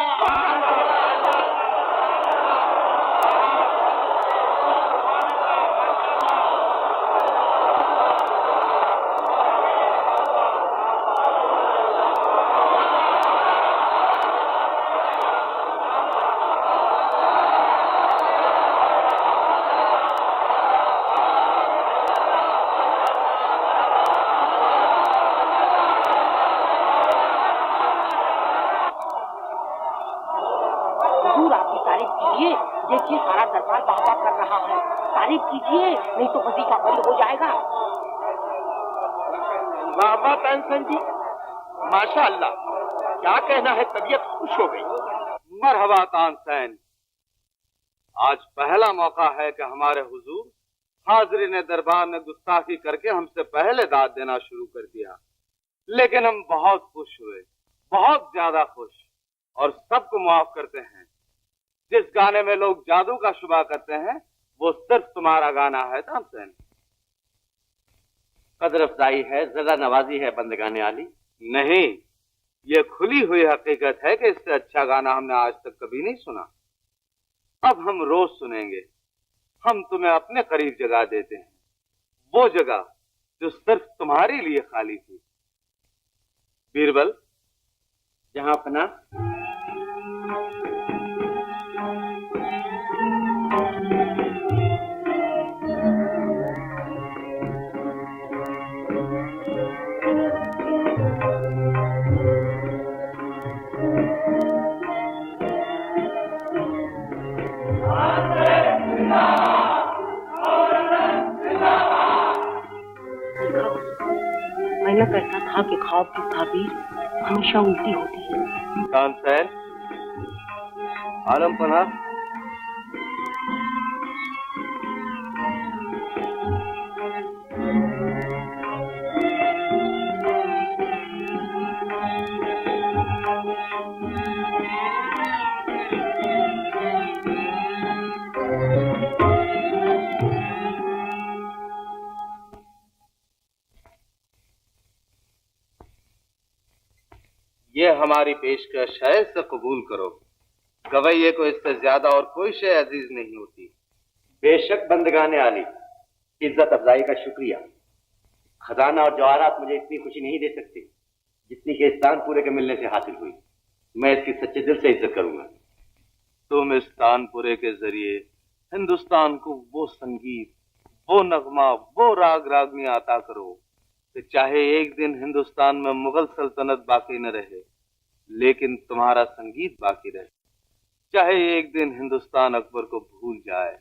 देखिए सारा दरबार बाबा कर रहा है, तारीफ कीजिए नहीं तो वजीफा बंद हो जाएगा। बाबा तानसेन जी, माशाअल्लाह, क्या कहना है, तबीयत खुश हो गई। मरहबा तानसेन, आज पहला मौका है कि हमारे हुजूर हाजरीन दरबार ने गुस्ताखी करके हमसे पहले दाद देना शुरू कर दिया, लेकिन हम बहुत खुश हुए, बहुत ज्यादा खुश, और सबको माफ करते हैं। जिस गाने में लोग जादू का शुबा करते हैं वो सिर्फ तुम्हारा गाना है तानसेन। कदर अफजाई है, ज़रा नवाजी है बंदगाने आली। नहीं, ये खुली हुई हकीकत है कि इससे अच्छा गाना हमने आज तक कभी नहीं सुना। अब हम रोज सुनेंगे। हम तुम्हें अपने करीब जगह देते हैं, वो जगह जो सिर्फ तुम्हारे लिए खाली थी। बीरबल, जहां अपना मैं न कहता था कि ख्वाब की ताबीर हमेशा उल्टी होती है। तानसेन, आलम पनाह, ये हमारी पेशकश है, इसे कबूल करो। गवैये को इससे ज्यादा और कोई शय अजीज नहीं होती। बेशक बंदगाने आली, इज्जत अफजाई का शुक्रिया। खजाना और जवाहरात मुझे इतनी खुशी नहीं दे सकती जितनी कि इस तानपुरे के मिलने से हासिल हुई। मैं इसकी सच्चे दिल से इज्जत करूंगा। तुम इस तानपुरे के जरिए हिंदुस्तान को वो संगीत, वो नगमा, वो राग रागनी अता करो कि चाहे एक दिन हिंदुस्तान में मुगल सल्तनत बाकी न रहे, लेकिन तुम्हारा संगीत बाकी रहे। चाहे एक दिन हिंदुस्तान अकबर को भूल जाए,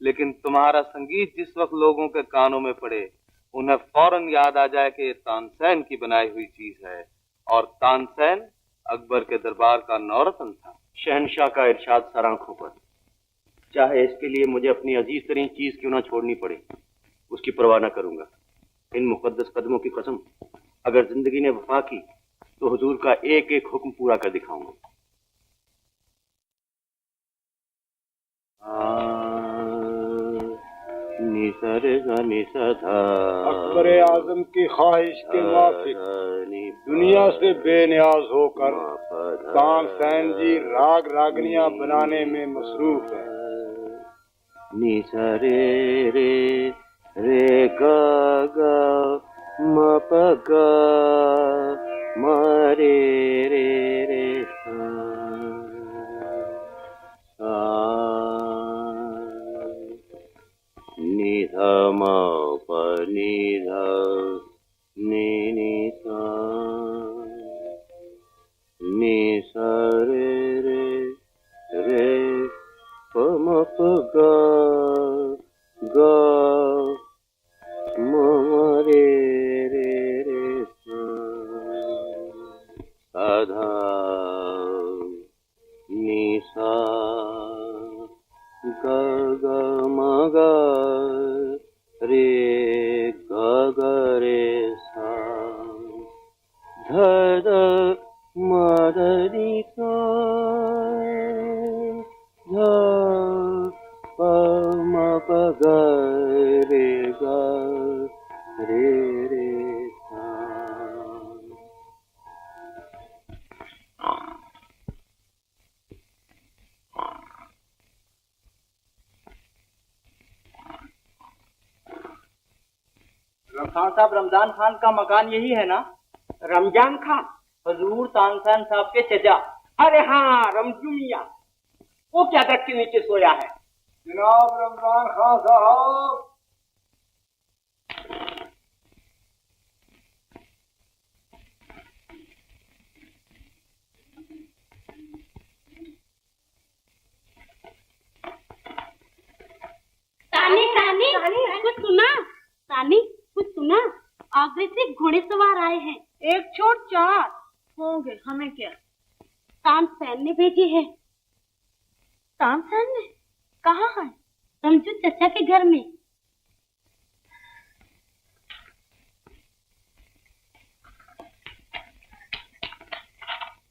लेकिन तुम्हारा संगीत जिस वक्त लोगों के कानों में पड़े उन्हें फौरन याद आ जाए कि ये तानसेन की बनाई हुई चीज है और तानसेन अकबर के दरबार का नौरतन था। शहनशाह का इरशाद सर आंखों पर, चाहे इसके लिए मुझे अपनी अजीज तरीन चीज क्यों ना छोड़नी पड़े, उसकी परवाह न करूंगा। इन मुकद्दस कदमों की कसम, अगर जिंदगी ने वफा की तो हुजूर का एक एक हुक्म पूरा कर दिखाऊंगा। अकबर आजम की ख्वाहिश के मुताबिक दुनिया से बेनियाज होकर तानसेन जी राग रागनियां बनाने में मसरूफ है। नि सा रे रे रे गा गा म प गा म रे रे रे सा नि धा म प नि धा नि नि सा नि सा रे रे रे प म प गा गा म रे रे रे सा धा नि सा गा गा म गा रे गा गा रे सा धा धा म ध नि सा धा प म प ग रे ग रे रे सा। खान साहब, रमजान खान का मकान यही है ना? रमजान खान? हजूर तानसेन साहब के चचा। अरे हाँ, रमजू मियां। वो क्या दरख्त के नीचे सोया है? जनाब रमजान खान साहब। तानी तानी कुछ सुना? तानी कुछ सुना? आगरे से घोड़े सवार आए हैं। एक छोट चार होंगे, हमें क्या। तानसेन ने भेजी है। तानसेन ने? कहाँ है? रमजू चचा के घर में।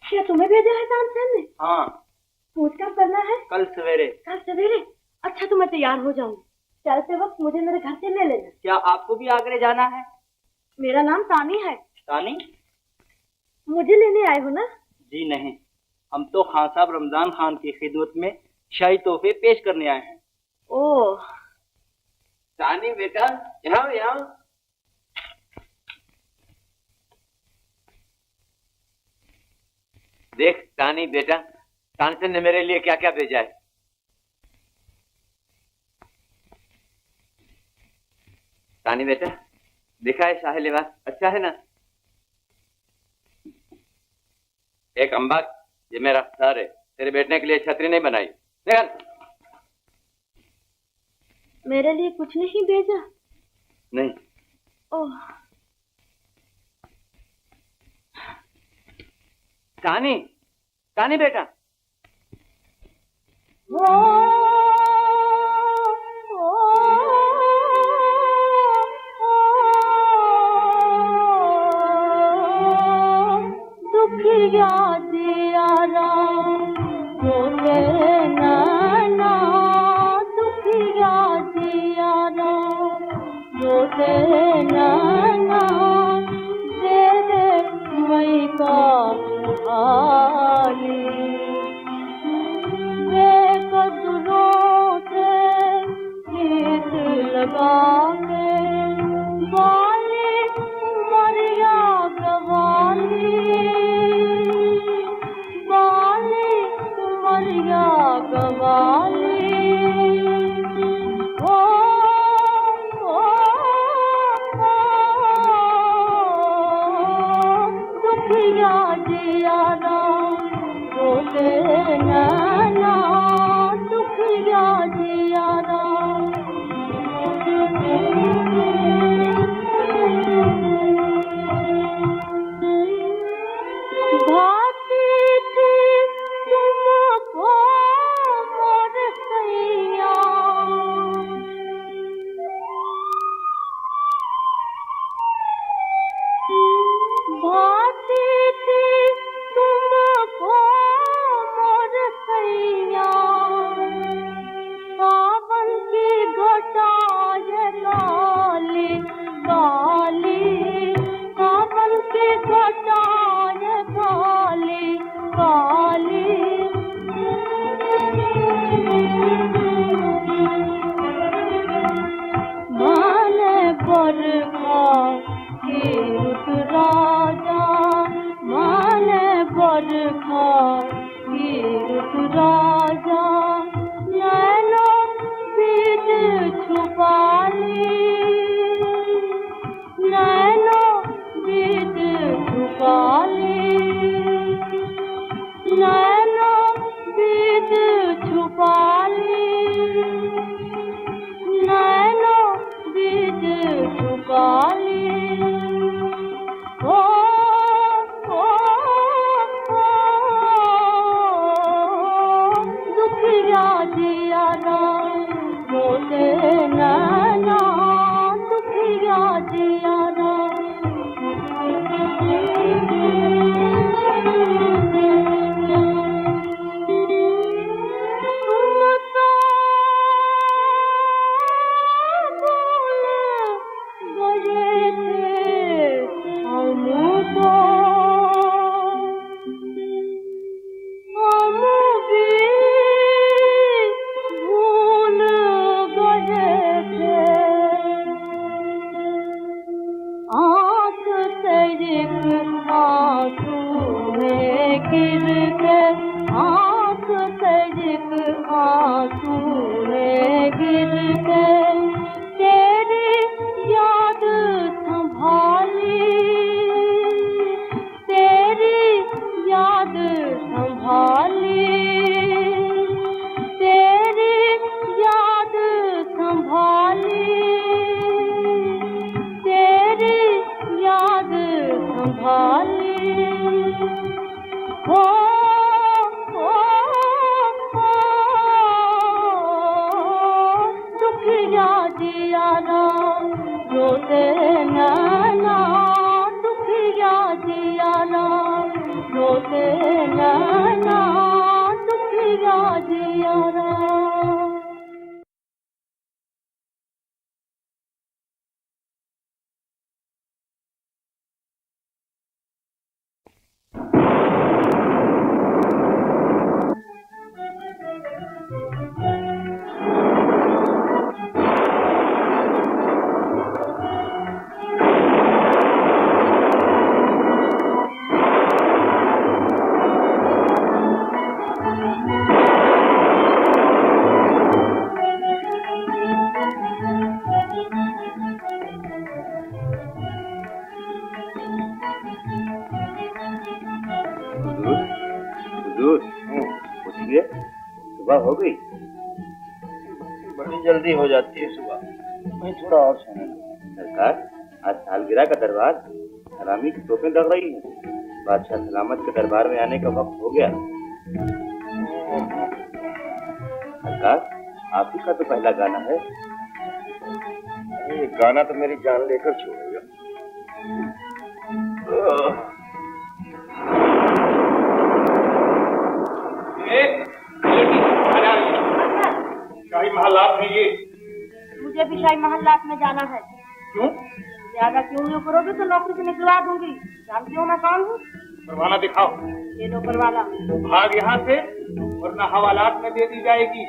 क्या तुम्हें भेजा है तानसेन ने? हाँ। पूछ कब करना है? कल सवेरे। कल सवेरे? अच्छा तो मैं तैयार हो जाऊंगी। चलते वक्त मुझे मेरे घर से ले लेना। क्या आपको भी आगरे जाना है? मेरा नाम तानी है। तानी? मुझे लेने आए हो ना? जी नहीं, हम तो खान साहब रमजान खान की खिदमत में शाही तोहफे पेश करने आए हैं। ओह। तानी बेटा, यहाँ यहाँ। देख तानी बेटा, तानसेन ने मेरे लिए क्या क्या भेजा है। तानी बेटा, दिखा है शाही लिबास, अच्छा है ना? एक अम्बा, ये मेरा सर है, तेरे बैठने के लिए छतरी नहीं बनाई। निकल। मेरे लिए कुछ नहीं भेजा? नहीं। ओह। तानी, तानी बेटा। दुखिया दियारा रोते नाना, दुखिया दियारा रोते नाना, दे दे मई का आली, बेकदरों से गीत लगा के बाली मरिया गवाली, बाली मरिया गवाली। दुखिया जियारा रोते नाना, दुखिया जियारा। सुबह हो गई? बड़ी जल्दी हो जाती है सुबह। मैं थोड़ा और सोने लूं। सरकार, आज सालगिरह का दरबार, हरामी की तोपें दग रही हैं। बादशाह सलामत के दरबार में आने का वक्त हो गया। सरकार, आप ही का तो पहला गाना है। ये गाना तो मेरी जान लेकर छोड़ेगा। शाही महलात में ये। मुझे भी शाही महलात में जाना है। क्यों? ज्यादा क्यों नहीं करोगे तो नौकरी से निकलवा दूंगी। जानती हो मैं कौन हूँ? परवाना दिखाओ। ये लो परवाना। भाग यहाँ से वरना हवालात में दे दी जाएगी।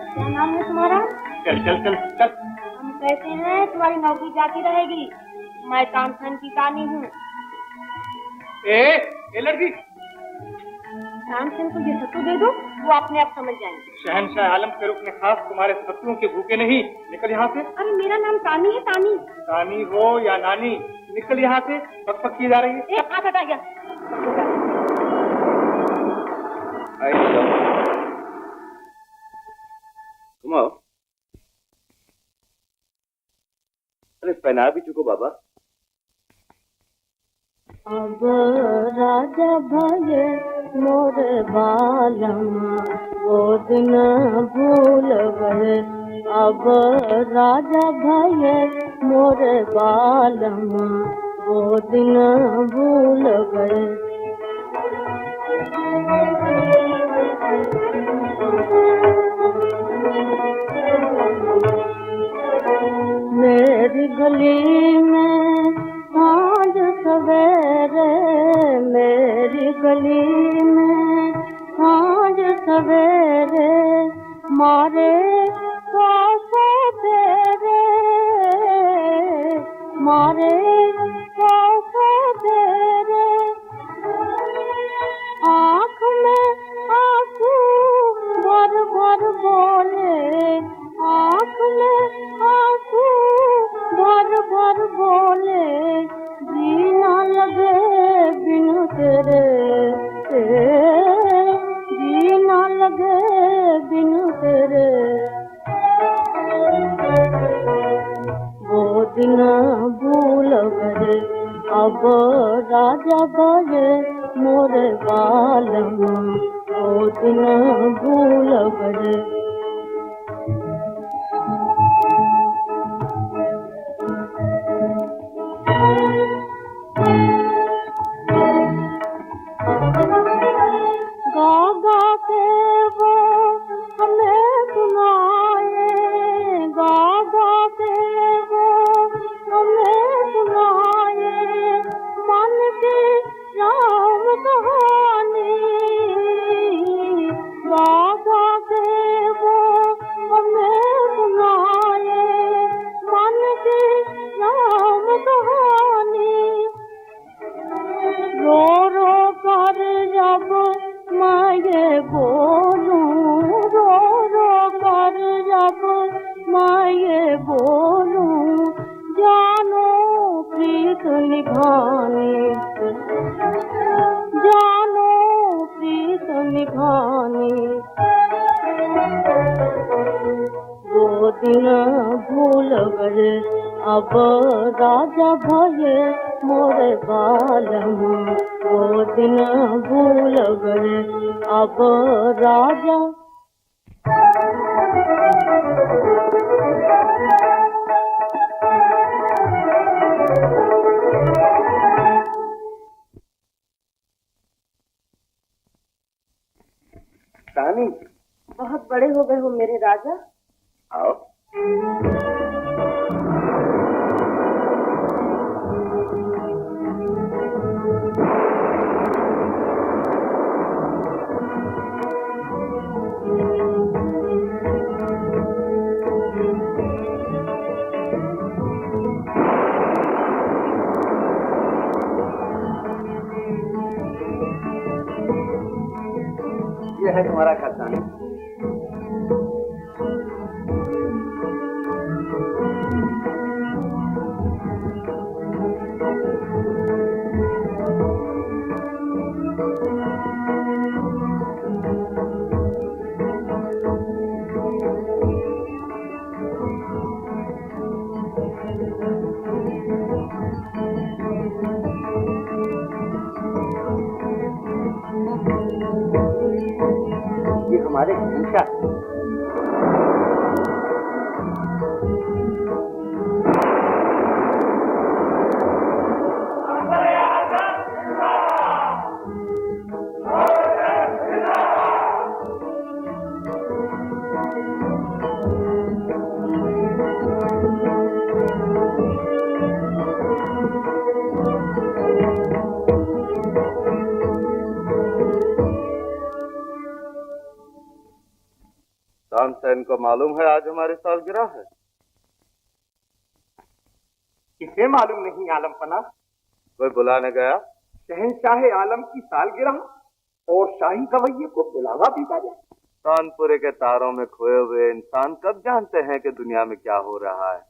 क्या नाम है तुम्हारा? चल चल चल चल। हम कहते हैं तुम्हारी नौकरी जाती रहेगी। मैं तानसेन की कहानी हूँ। ए लड़की, तानसेन को ये सत्तू दे दो, वो अपने आप समझ जाएंगे। शहनशाह आलम के रुकने खास तुम्हारे शत्रुओं के भूखे नहीं। निकल यहाँ से। अरे मेरा नाम तानी है, तानी। तानी हो या नानी, निकल यहाँ से। पक की जा रही है। एक हाथ हटा गया। तुम आओ। अरे पहना भी चुको बाबा। अब राजा भये मोर बालमा वो दिन भूल गए। अब राजा भये मोर बालमा वो दिन भूल गए। मेरी गली में सांझ सवेरे, मेरी गली में सांझ सवेरे मारे सौ फेरे, मारे सौ फेरे। आँख में आंसू भर भर बोले, आँख में आंसू भर भर बोले। जीना लगे बिनु तेरे, जीना लगे बिनु तेरे। वो दिन भूल गए। अब राजा भये मोरे बालमा वो दिन भूल गए। गा गा के वो हमें सुनाए, गा गा के वो हमें सुनाए। मन की राम कहानी गा गा के प्रीत निभानी, जानो प्रीत निभानी। वो दिन भूल गए अब राजा भये मोरे बालम, वो दिन भूल गए अब राजा। रानी, बहुत बड़े हो गए हो मेरे राजा। आओ। ये है तुम्हारा खजाना। हमारे शहंशाह तानसेन को मालूम है आज हमारी सालगिरह है? इसे मालूम नहीं आलम पना। कोई बुलाने गया? शहंशाह आलम की सालगिरह और शाही कवैये को बुलावा भेजा जाए। कानपुरे के तारों में खोए हुए इंसान कब जानते हैं कि दुनिया में क्या हो रहा है।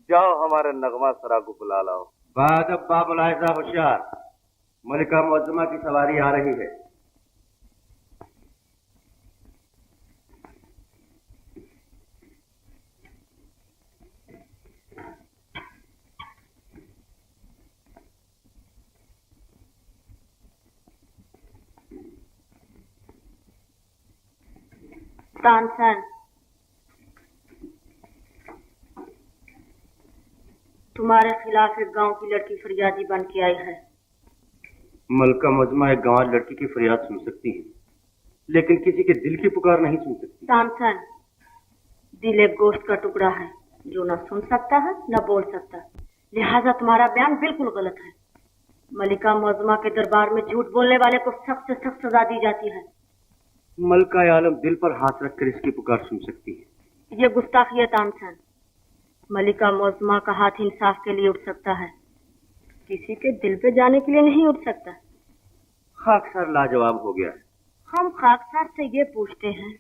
जाओ हमारे नगमा सरा को बुला लाओ। बाद अब्बा मुलाहिजा होशियार, मलिका मुअज्जमा की सवारी आ रही है। तानसेन, तुम्हारे खिलाफ एक गांव की लड़की फरियादी बन के आई है। मलिका मुअज्जमा एक गांव लड़की की फरियाद सुन सकती है, लेकिन किसी के दिल की पुकार नहीं सुन सकती। तानसेन, दिल एक गोश्त का टुकड़ा है जो न सुन सकता है न बोल सकता, लिहाजा तुम्हारा बयान बिल्कुल गलत है। मलिका मुअज्जमा के दरबार में झूठ बोलने वाले को सख्त से सख्त सजा दी जाती है। मलिका आलम दिल पर हाथ रखकर इसकी पुकार सुन सकती है। ये गुस्ताखी है तानसेन। मलिका मुअज्जमा का हाथ इंसाफ के लिए उठ सकता है, किसी के दिल पे जाने के लिए नहीं उठ सकता। खाकसार लाजवाब हो गया है। हम खाकसार से ये पूछते हैं,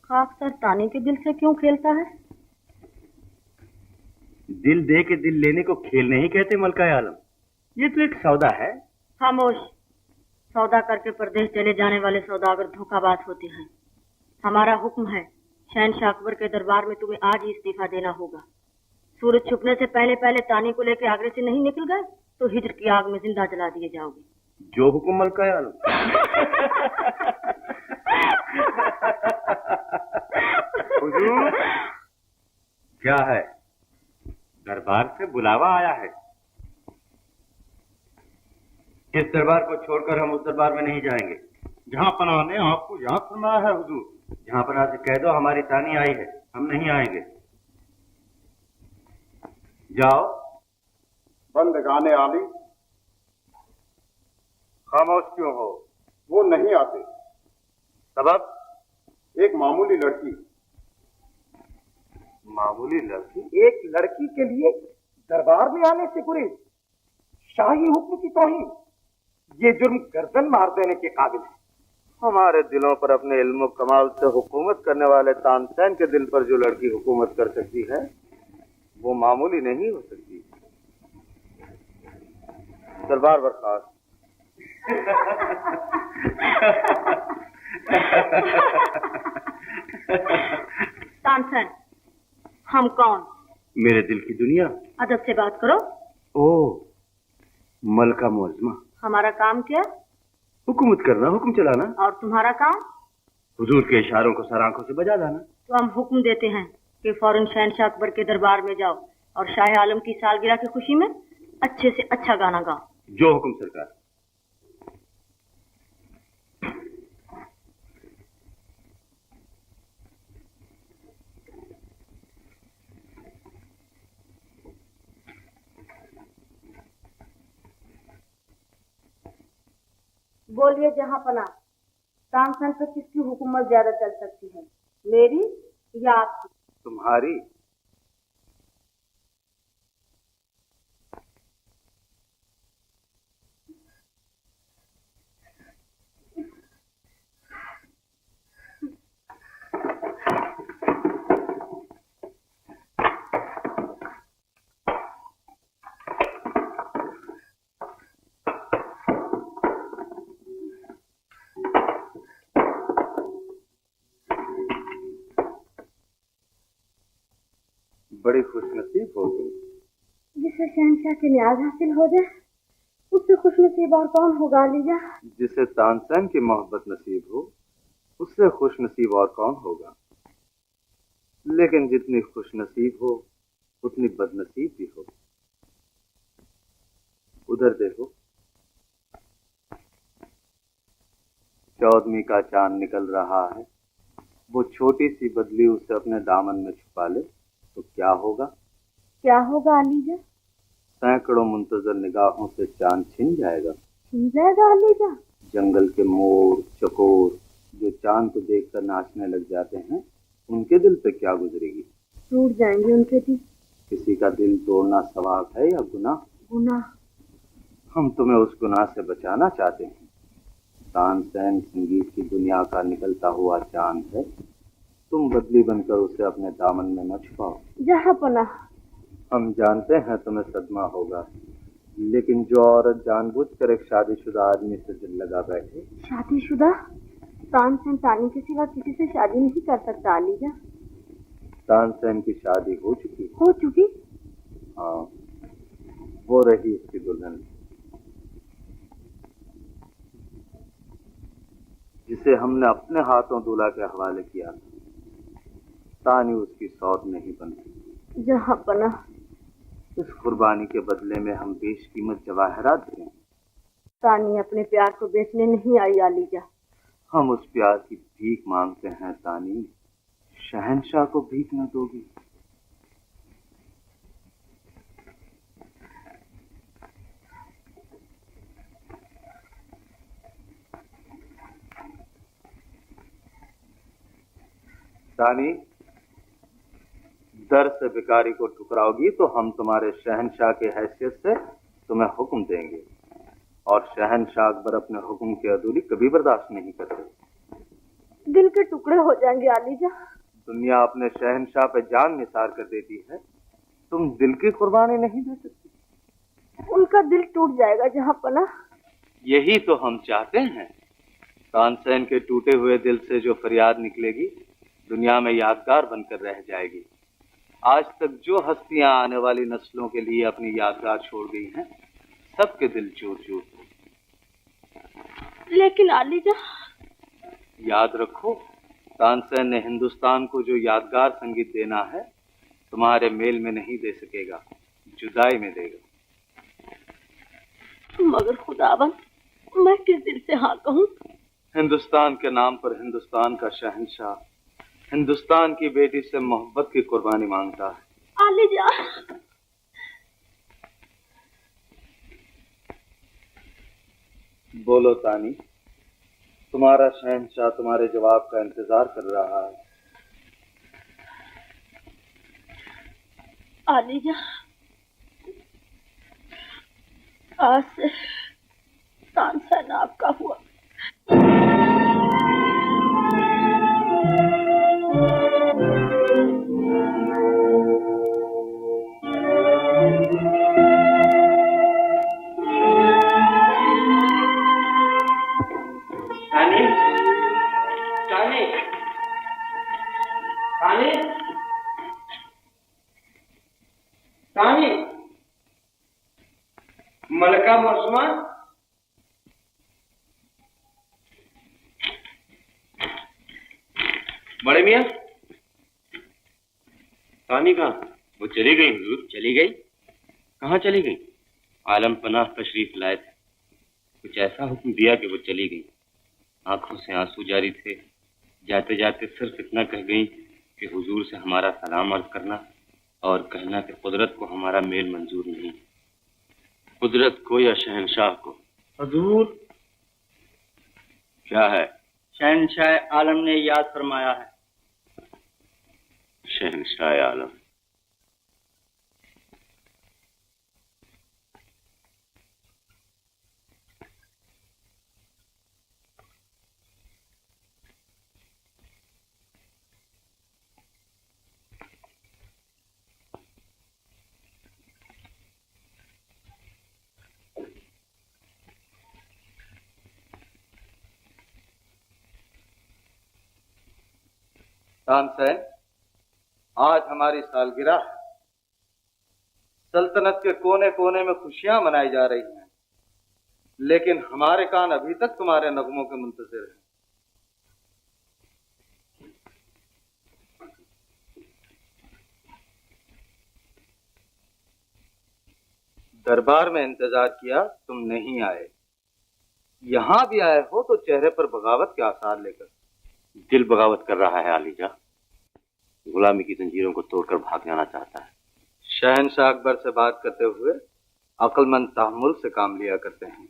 खाकसार तानी के दिल से क्यों खेलता है? दिल दे के दिल लेने को खेल नहीं कहते मलिका आलम, ये तो एक सौदा है। खामोश। सौदा करके परदेश चले जाने वाले सौदागर धोखाबाज होते हैं। हमारा हुक्म है, शहंशाह अकबर के दरबार में तुम्हें आज ही इस्तीफा देना होगा। सूरज छुपने से पहले पहले तानी को लेकर आगरे से नहीं निकल गए तो हिजर की आग में जिंदा जला दिए जाओगे। जो हुक्म मलिका आलम। हुजूर, क्या है? दरबार से बुलावा आया है। इस दरबार को छोड़कर हम उस दरबार में नहीं जाएंगे। जहाँ पनाह ने आपको यहाँ फरमाया है हुजूर। जहाँ पनाह से कह दो हमारी तानी आई है, हम नहीं आएंगे। जाओ। बंदगाने आली, खामोश क्यों हो? वो नहीं आते। सबब? एक मामूली लड़की। मामूली लड़की? एक लड़की के लिए दरबार में आने से गुरेज, शाही हुक्म की तौहीन, ये जुर्म गर्दन मार देने के काबिल है। हमारे दिलों पर अपने इल्म कमाल से हुकूमत करने वाले तानसेन के दिल पर जो लड़की हुकूमत कर सकती है वो मामूली नहीं हो सकती। दरबार बर्खास्त। तानसेन, हम कौन? मेरे दिल की दुनिया। अदब से बात करो। ओ, मलका मुअज्जमा। हमारा काम क्या? हुकूमत करना, हुक्म चलाना। और तुम्हारा काम? हुजूर के इशारों को सर आंखों से बजा लाना। तो हम हुक्म देते हैं कि फौरन शहनशाह अकबर के दरबार में जाओ और शाह आलम की सालगिरह की खुशी में अच्छे से अच्छा गाना गाओ। जो हुक्म सरकार। बोलिए जहाँ पना, तानसेन पर किसकी हुकूमत ज्यादा चल सकती है, मेरी या आपकी? तुम्हारी। बड़ी खुशनसीब हो तुम। जिसे शहनशाह के न्याज हासिल हो जाए उससे खुशनसीब और कौन होगा अलीजा? जिसे तानसेन की मोहब्बत नसीब हो उससे खुशनसीब और कौन होगा। लेकिन जितनी खुशनसीब हो उतनी बदनसीब भी हो। उधर देखो, 14वीं का चांद निकल रहा है। वो छोटी सी बदली उसे अपने दामन में छुपा ले तो क्या होगा? क्या होगा अलीजा? सैकड़ों मुंतजर निगाहों से चांद छिन जाएगा। छिन जाएगा अलीजा? जंगल के मोर चकोर जो चांद को देखकर नाचने लग जाते हैं, उनके दिल पे क्या गुजरेगी? टूट जाएंगे उनके दिल। किसी का दिल तोड़ना सवाब है या गुनाह? गुनाह। हम तुम्हें उस गुनाह से बचाना चाहते हैं। तानसेन संगीत की दुनिया का निकलता हुआ चांद है। तुम बदली बनकर उसे अपने दामन में न छुपाओ। जहाँ पना। हम जानते हैं तुम्हें सदमा होगा, लेकिन जो औरत जानबूझकर एक शादीशुदा आदमी से दिल लगा बैठे। शादीशुदा? तानसेन तानी के सिवा किसी से शादी नहीं कर सकता अलीजा। तानसेन की शादी हो चुकी। हो चुकी? हाँ, वो रही उसकी दुल्हन, जिसे हमने अपने हाथों दूल्हा के हवाले किया था। तानी उसकी सौत नहीं बनती। जहाँ पना। इस कुर्बानी के बदले में हम बेशकीमत जवाहरात दें। तानी अपने प्यार को बेचने नहीं आई अलीजा। हम उस प्यार की भीख मांगते हैं तानी। शहनशाह को भीख न दोगी? तानी, दर से भिखारी को ठुकराओगी तो हम तुम्हारे शहनशाह के हैसियत से तुम्हें हुक्म देंगे, और शहनशाह अकबर अपने हुक्म की अधूरी कभी बर्दाश्त नहीं करते। दिल के टुकड़े हो जाएंगे अलीजा। दुनिया अपने शहनशाह पे जान निसार कर देती है, तुम दिल की कुर्बानी नहीं दे सकती। उनका दिल टूट जाएगा जहाँ पना। यही तो हम चाहते हैं। तानसेन के टूटे हुए दिल से जो फरियाद निकलेगी दुनिया में यादगार बनकर रह जाएगी। आज तक जो हस्तियां आने वाली नस्लों के लिए अपनी यादगार छोड़ गई हैं, सबके दिल चूर चूर। लेकिन अलीजा, याद रखो, तानसेन ने हिंदुस्तान को जो यादगार संगीत देना है तुम्हारे मेल में नहीं दे सकेगा, जुदाई में देगा। मगर खुदाबंद, मैं किस दिल से हाँ कहूँ? हिंदुस्तान के नाम पर हिंदुस्तान का शहंशाह हिंदुस्तान की बेटी से मोहब्बत की कुर्बानी मांगता है। अलीजा। बोलो तानी, तुम्हारा शहंशाह तुम्हारे जवाब का इंतजार कर रहा है। अलीजा, आज से तानसेन आपका हुआ। मलका मौसमा, बड़े मियाँ, तानी कहाँ? वो चली गई हुजूर। चली गई? कहाँ चली गई? आलम पनाह तशरीफ लाए थे, कुछ ऐसा हुक्म दिया कि वो चली गई। आंखों से आंसू जारी थे, जाते जाते सिर्फ इतना कह गई कि हुजूर से हमारा सलाम अर्ज करना और कहना कि कुदरत को हमारा मेल मंजूर नहीं, कुदरत को या शहनशाह को। हुजूर, क्या है? शहनशाह आलम ने याद फरमाया है। शहनशाह आलम? तानसेन, आज हमारी सालगिरह है। सल्तनत के कोने कोने में खुशियां मनाई जा रही हैं, लेकिन हमारे कान अभी तक तुम्हारे नगमों के मुंतजिर हैं। दरबार में इंतजार किया, तुम नहीं आए। यहां भी आए हो तो चेहरे पर बगावत के आसार लेकर। दिल बगावत कर रहा है आलीजा, गुलामी की जंजीरों को तोड़कर भाग जाना चाहता है। शहनशाह अकबर से बात करते हुए अक्लमंद तहम्मुल से काम लिया करते हैं।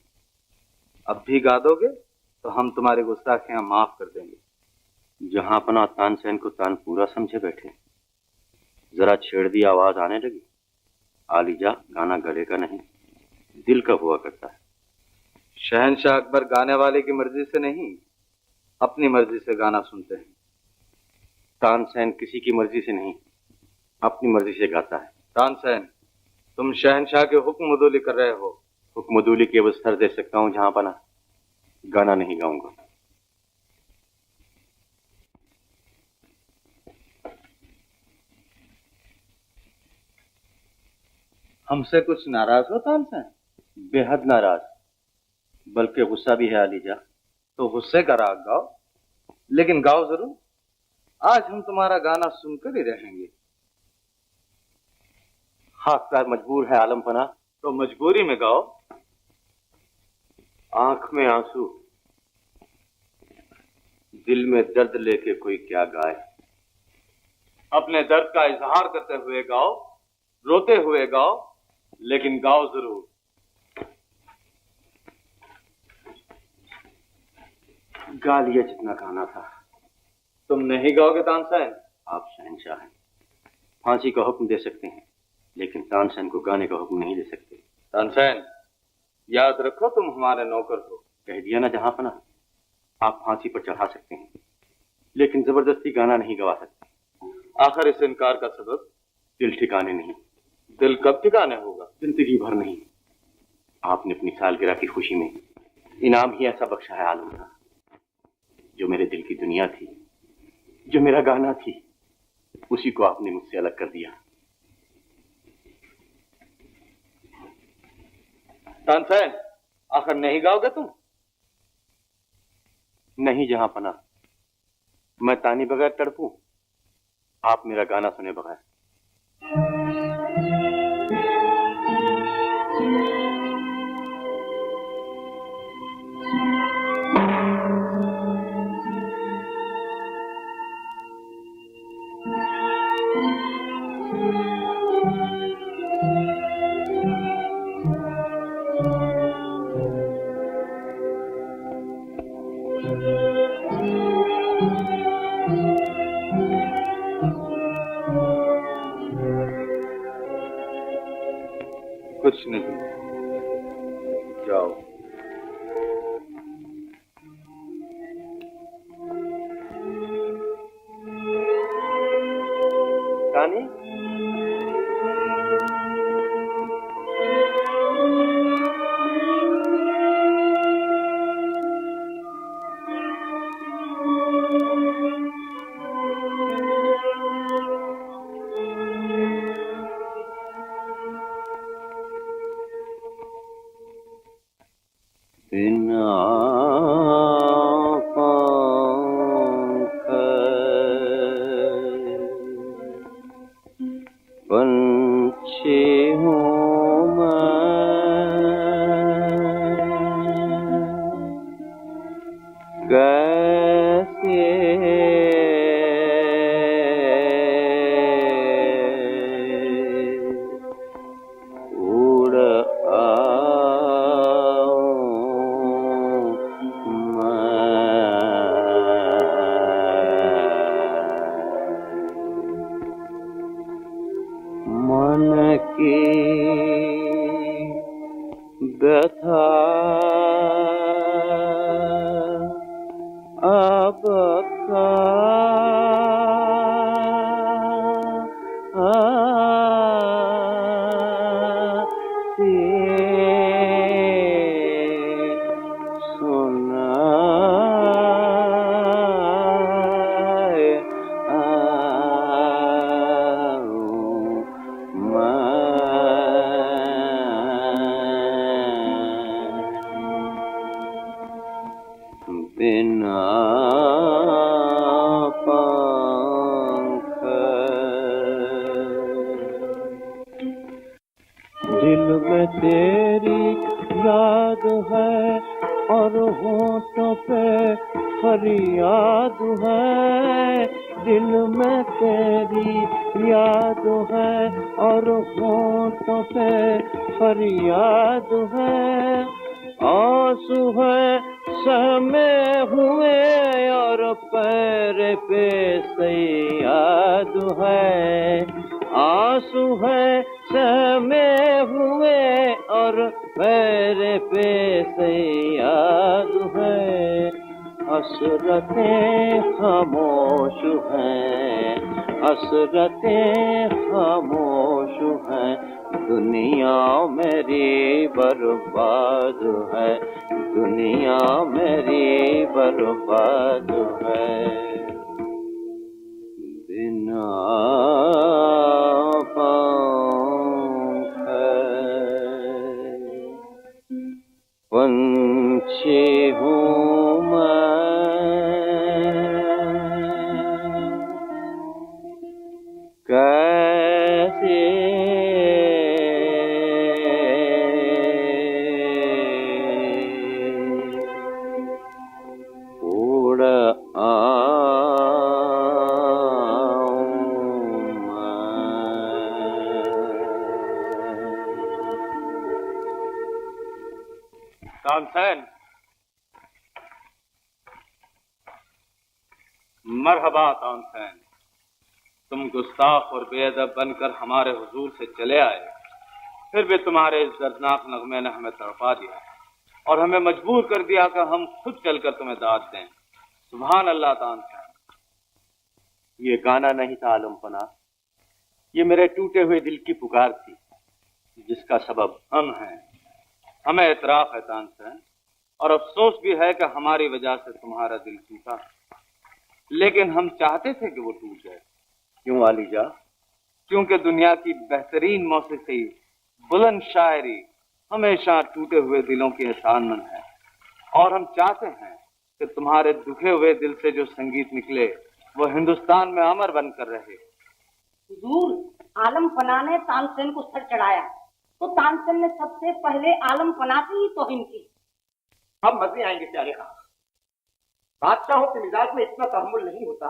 अब भी गा दोगे तो हम तुम्हारी गुस्ताखियां माफ कर देंगे। जहां अपना तानसेन को तान पूरा समझे बैठे, जरा छेड़ दी आवाज आने लगी। आलीजा, गाना गले का नहीं, दिल का हुआ करता है। शहनशाह अकबर गाने वाले की मर्जी से नहीं, अपनी मर्जी से गाना सुनते हैं। तानसेन किसी की मर्जी से नहीं, अपनी मर्जी से गाता है। तानसेन, तुम शहनशाह के हुक्म अदूली कर रहे हो। हुक्म अदूली के अवसर दे सकता हूँ जहां पना, गाना नहीं गाऊंगा। हमसे कुछ नाराज हो तानसेन? बेहद नाराज, बल्कि गुस्सा भी है आलीजा। तो गुस्से का राग गाओ, लेकिन गाओ जरूर। आज हम तुम्हारा गाना सुनकर ही रहेंगे। खासदार मजबूर है आलम पना। तो मजबूरी में गाओ। आंख में आंसू, दिल में दर्द लेके कोई क्या गाए। अपने दर्द का इजहार करते हुए गाओ, रोते हुए गाओ, लेकिन गाओ जरूर। गा लिया जितना गाना था। तुम नहीं गाओगे तानसेन? आप शहनशाह हैं, फांसी का हुक्म दे सकते हैं, लेकिन तानसेन को गाने का हुक्म नहीं दे सकते। तानसेन, याद रखो तुम हमारे नौकर हो। कह दिया ना जहां पना, आप फांसी पर चढ़ा सकते हैं, लेकिन जबरदस्ती गाना नहीं गवा सकते। आखिर इस इनकार का सबब? दिल ठिकाने नहीं। दिल कब ठिकाने होगा? जिंदगी भर नहीं। आपने अपनी सालगिरह की खुशी में इनाम ही ऐसा बख्शा है आलम का, जो मेरे दिल की दुनिया थी, जो मेरा गाना थी, उसी को आपने मुझसे अलग कर दिया। तानसेन, आखिर नहीं गाओगे तुम? नहीं जहां पना, मैं तानी बगैर तड़पूं, आप मेरा गाना सुने बगैर। कुछ नहीं, जाओ। तानी, बिना पंछी हूँ मैं, कैसे उड़ आऊं मैं। मन की व्यथा अब बिना पंख दिल में तेरी याद है और होठों पे फरियाद है। दिल में तेरी याद है और होठों पे फरियाद है। आंसू है सहमे हुए और पैर पे सयाद है। आंसू है सहमे हुए और पैर पे सयाद है। हसरतें खामोश हैं, हसरतें खामोश हैं। दुनिया मेरी बर्बाद है, दुनिया मेरी बर्बाद है। बिना पंख पंछी हूँ मैं, कैसे उड़ आऊं तानसेन, मरहबा तानसेन। तुम गुस्ताख और बेअदब बनकर हमारे हुजूर से चले आए, फिर भी तुम्हारे इस दर्दनाक नगमे ने हमें तड़पा दिया और हमें मजबूर कर दिया कि हम खुद चलकर तुम्हें दाद दें। सुभान अल्लाह तानसेन। ये गाना नहीं था आलम पना, ये मेरे टूटे हुए दिल की पुकार थी, जिसका सबब हम हैं। हमें एतराफ है तानसेन, और अफसोस भी है कि हमारी वजह से तुम्हारा दिल टूटा, लेकिन हम चाहते थे कि वो टूट जाए। क्यों वालिजा? क्योंकि दुनिया की बेहतरीन मौसीकी, बुलंद शायरी हमेशा टूटे हुए दिलों की एहसानमंद है, और हम चाहते हैं कि तुम्हारे दुखे हुए दिल से जो संगीत निकले वो हिंदुस्तान में अमर बनकर रहे। हुजूर, आलम पना ने तानसेन को सर चढ़ाया तो तानसेन ने सबसे पहले आलम पना से ही तौहीन की। हम मजे आएंगे प्यारे खां। बादशाहों के मिजाज में इतना तहम्मुल नहीं होता,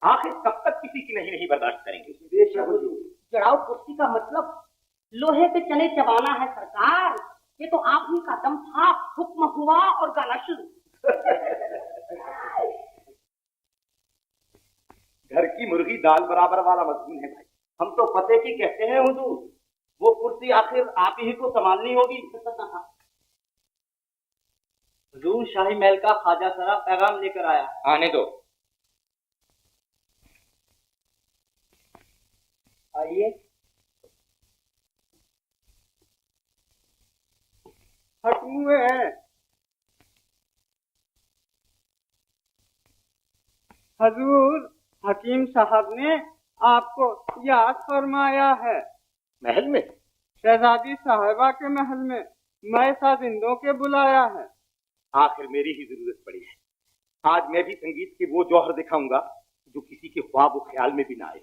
आखिर कब तक किसी की नहीं बर्दाश्त करेंगे। जड़ाऊ कुर्सी का मतलब लोहे के चने चबाना है सरकार। ये तो आप ही का दम था, हुक्म हुआ और गाना शुरू। घर की मुर्गी दाल बराबर वाला मजमून है भाई। हम तो पते की कहते हैं हुजूर, वो कुर्सी आखिर आप ही को संभालनी होगी। हुजूर, शाही महल का ख्वाजा सरा पैगाम लेकर आया। आने दो। आइए। हटमुए हैं। हजूर, हकीम साहब ने आपको याद फरमाया है। महल में? शहजादी साहिबा के महल में। मैं साजिंदों के बुलाया है। आखिर मेरी ही जरूरत पड़ी है। आज मैं भी संगीत के वो जौहर दिखाऊंगा जो किसी के ख्वाब और ख्याल में भी ना आए।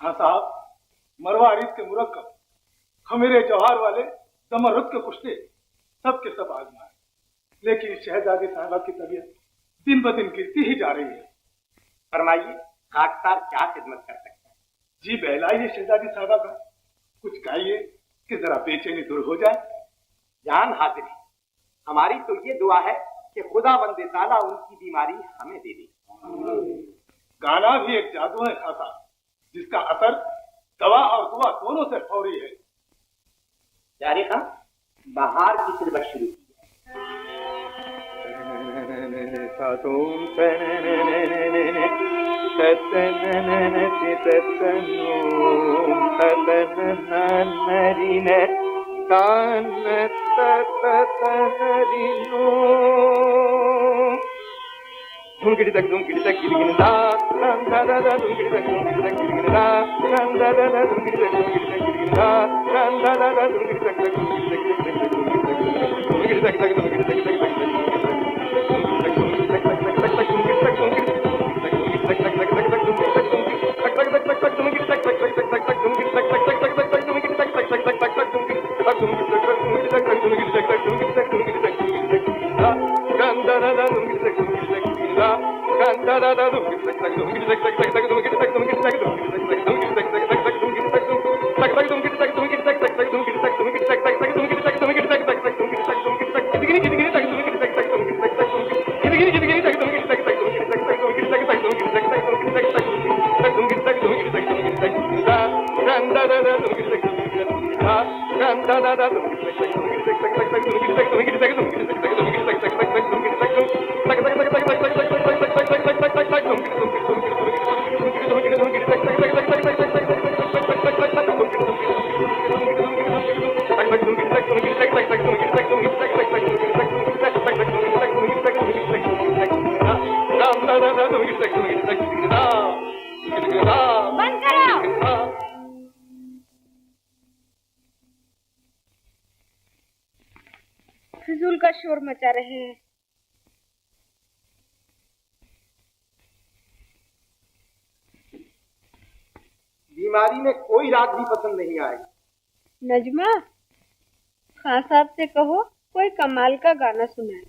हाँ साहब, मरवारीस के मुरक्कब, खमीरे जौहर वाले, तमर्रुद के कुश्ते, सब के सब आजमाए, लेकिन शहजादी साहिबा की तबीयत दिन ब दिन गिरती ही जा रही है। फरमाइए, खाकसार क्या खिदमत कर सकता है? जी बहलाइए शहजादी साहिबा का, कुछ गाइए कि जरा बेचैनी दूर हो जाए। जान हाजिर है। हमारी तो ये दुआ है कि खुदा बंदे ताला उनकी बीमारी हमें दे दे। गाना भी एक जादू है खासा, जिसका असर दवा और दुआ दोनों से फौरी है। जारी खां, बाहर की खिदमत शुरू की। धुमकिड़ी तक गिरी गिरी दा दा दा दा धुमकिड़ी तक गिरी गिरी दा दा दा दा धुमकिड़ी तक गिरी गिरी दा दा दा दा धुमकिड़ी तक गिरी तक धुमकिड़ी फिजूल का शोर मचा रहे हैं। बीमारी में कोई राग भी पसंद नहीं आएगी। नजमा, खान साहब से कहो कोई कमाल का गाना सुनाए।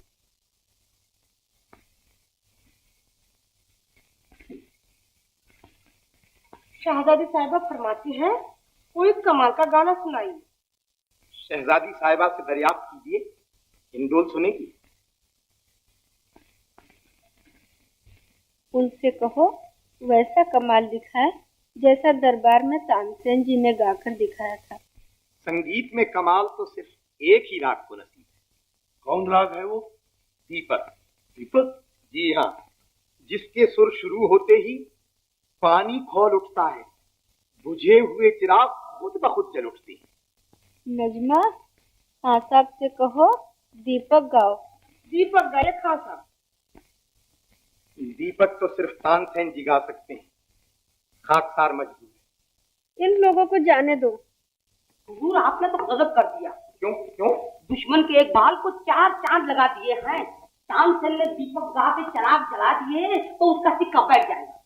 शहजादी साहिबा फरमाती है कोई कमाल का गाना सुनाइए। शहजादी साहिबा से दरियाफ्त कीजिए, इंडोल सुनेगी। उनसे कहो वैसा कमाल दिखाए जैसा दरबार में तानसेन जी ने गाकर दिखाया था। संगीत में कमाल तो सिर्फ एक ही राग को नसीब है। कौन राग है वो? दीपक। दीपक? जी हाँ, जिसके सुर शुरू होते ही पानी खौल उठता है, बुझे हुए चिराग खुद ब खुद जल उठते हैं। नजमा, खां साहब से कहो दीपक गाओ। दीपक गाए खां साहब। दीपक तो सिर्फ तानसेन जी गा सकते हैं, खाकसार मजबूर। इन लोगों को जाने दो। हुजूर, आपने तो गजब कर दिया। क्यों क्यों? दुश्मन के एक बाल को 4 चांद लगा दिए हैं। तानसेन ने दीपक गा के चिराग जला दिए तो उसका सिक्का बैठ जाएगा।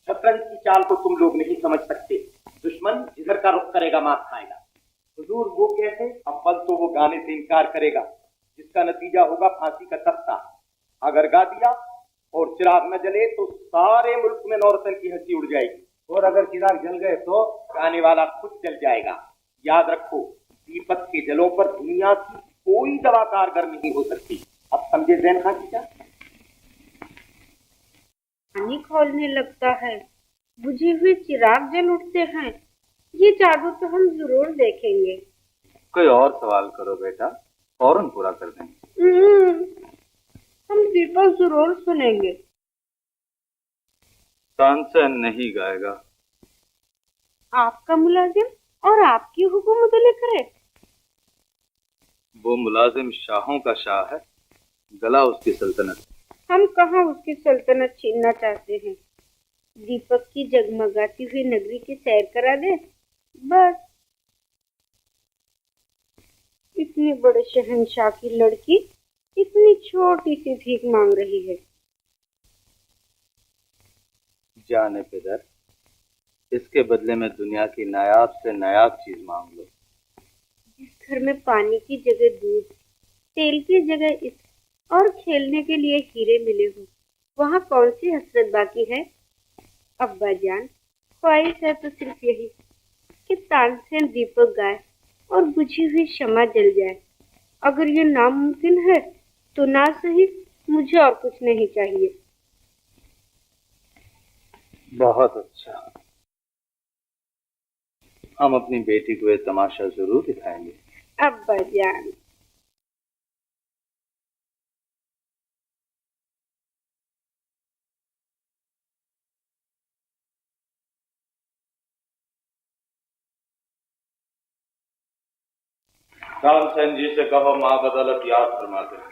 शतरंज की चाल को तुम लोग नहीं समझ सकते। दुश्मन जिधर का रुख करेगा मात खाएगा। हुजूर, वो कैसे? अव्वल तो वो गाने से इनकार करेगा, जिसका नतीजा होगा फांसी का तख्ता। अगर गा दिया और चिराग न जले तो सारे मुल्क में नौरतन की हंसी उड़ जाएगी, और अगर चिराग जल गए तो गाने वाला खुद जल जाएगा। याद रखो, दीपक के जलों पर दुनिया की कोई दवा कारगर नहीं हो सकती। अब समझे जैन खां की क्या? पानी खोलने लगता है, बुझे हुए चिराग जल उठते हैं। ये जादू तो हम जरूर देखेंगे। कोई और सवाल करो बेटा, फौरन पूरा कर देंगे। हम दीपक जरूर सुनेंगे। तानसेन नहीं गाएगा। आपका मुलाजिम और आपकी हुक्म लेकर है? वो मुलाजिम शाहों का शाह है, गला उसकी सल्तनत। हम कहाँ उसकी सल्तनत छीनना चाहते हैं। दीपक की जगमगाती हुई नगरी की सैर करा दे बस। इतने बड़े शहंशाह की लड़की इतनी छोटी सी भीख मांग रही है। जाने पिदर, इसके बदले में दुनिया की नायाब से नायाब चीज मांग लो। जिस घर में पानी की जगह दूध, तेल की जगह इत्र और खेलने के लिए हीरे मिले हो, वहाँ कौन सी हसरत बाकी है? अब्बा जान, ख्वाहिश है तो सिर्फ यही कि तानसेन दीपक गाए और बुझी हुई शमा जल जाए। अगर ये नामुमकिन है तो ना सही, मुझे और कुछ नहीं चाहिए। बहुत अच्छा, हम अपनी बेटी को ये तमाशा जरूर दिखाएंगे। अब्बा जान, तानसेन जी से कहो माँ बदौलत याद फरमाते हैं।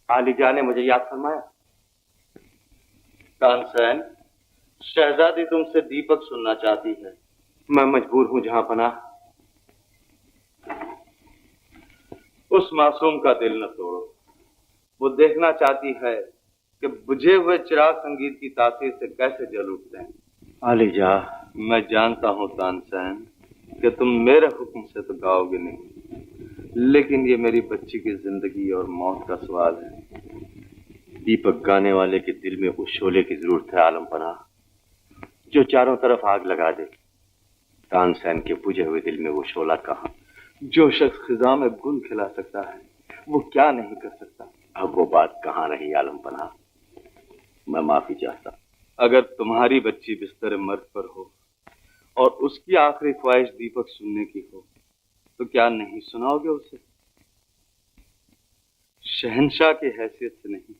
आलिजा ने मुझे याद फरमाया। तानसेन, शहजादी तुमसे दीपक सुनना चाहती है। मैं मजबूर हूँ जहां पनाह। उस मासूम का दिल न तोड़ो। वो देखना चाहती है कि बुझे हुए चिराग संगीत की तासीर से कैसे जल उठते हैं। आलिजा, मैं जानता हूँ तानसेन कि तुम मेरे हुक्म से तो गाओगे नहीं, लेकिन ये मेरी बच्ची की जिंदगी और मौत का सवाल है। दीपक गाने वाले के दिल में उस शोले की जरूरत है आलम पनाह, जो चारों तरफ आग लगा दे। तानसेन के बुझे हुए दिल में वो शोला कहाँ? जो शख्स खिजा में गुल खिला सकता है, वो क्या नहीं कर सकता। अब वो बात कहाँ रही आलम पनाह, मैं माफी चाहता। अगर तुम्हारी बच्ची बिस्तर मर्द पर हो और उसकी आखिरी ख्वाहिश दीपक सुनने की हो, तो क्या नहीं सुनाओगे उसे? शहंशाह की हैसियत से नहीं,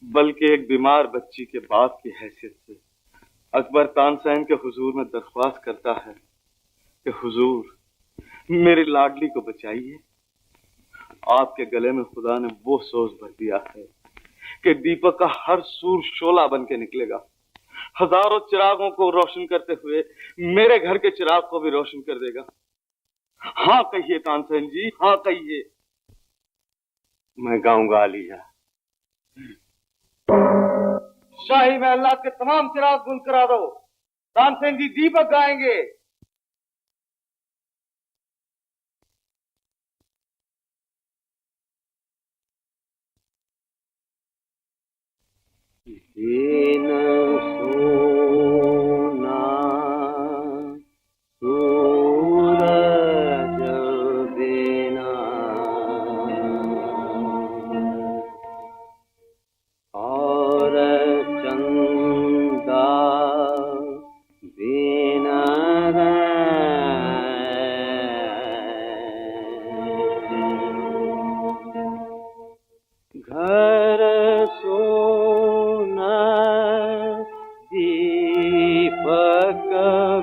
बल्कि एक बीमार बच्ची के बाप की हैसियत से अकबर तानसेन के हुजूर में दरख्वास्त करता है कि हुजूर, मेरी लाडली को बचाइए। आपके गले में खुदा ने वो सोच भर दिया है कि दीपक का हर सूर शोला बन के निकलेगा, हजारों चिरागों को रोशन करते हुए मेरे घर के चिराग को भी रोशन कर देगा। हाँ कहिए तानसेन जी, हाँ कहिए। मैं गाऊंगा आलिजा। शाही महल के तमाम चिराग गुल करा दो। तानसेन जी दीपक गाएंगे। सोना सूरज बिना और चंदा बिना घर सोना दीपक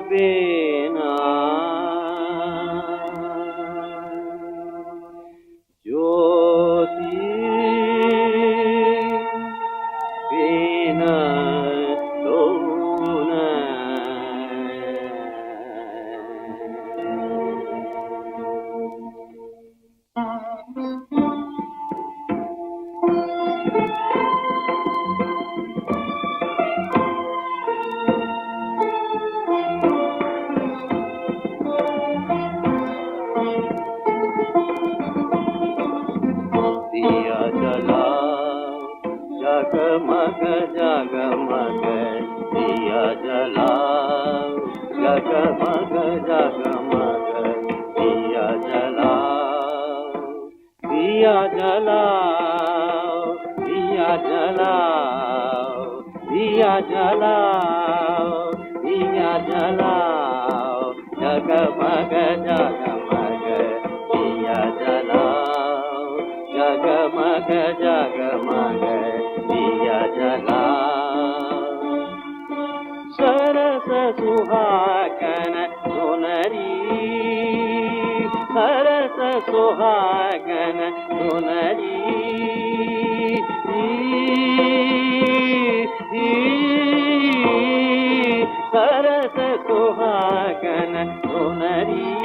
बिना ज्योति बिना सोना दिया जलाओ जगमग जगमग, दिया जलाओ जगमग जगमग, दिया जलाओ दिया जलाओ, दिया जलाओ, दिया जलाओ, दिया जलाओ, जगमग जगमग दिया जलाओ, जगमग जगमग दिया जलाओ। सरस सुहागन सुनरी, सरस सुहागन सुनरी, सरस सुहागन सुनरी।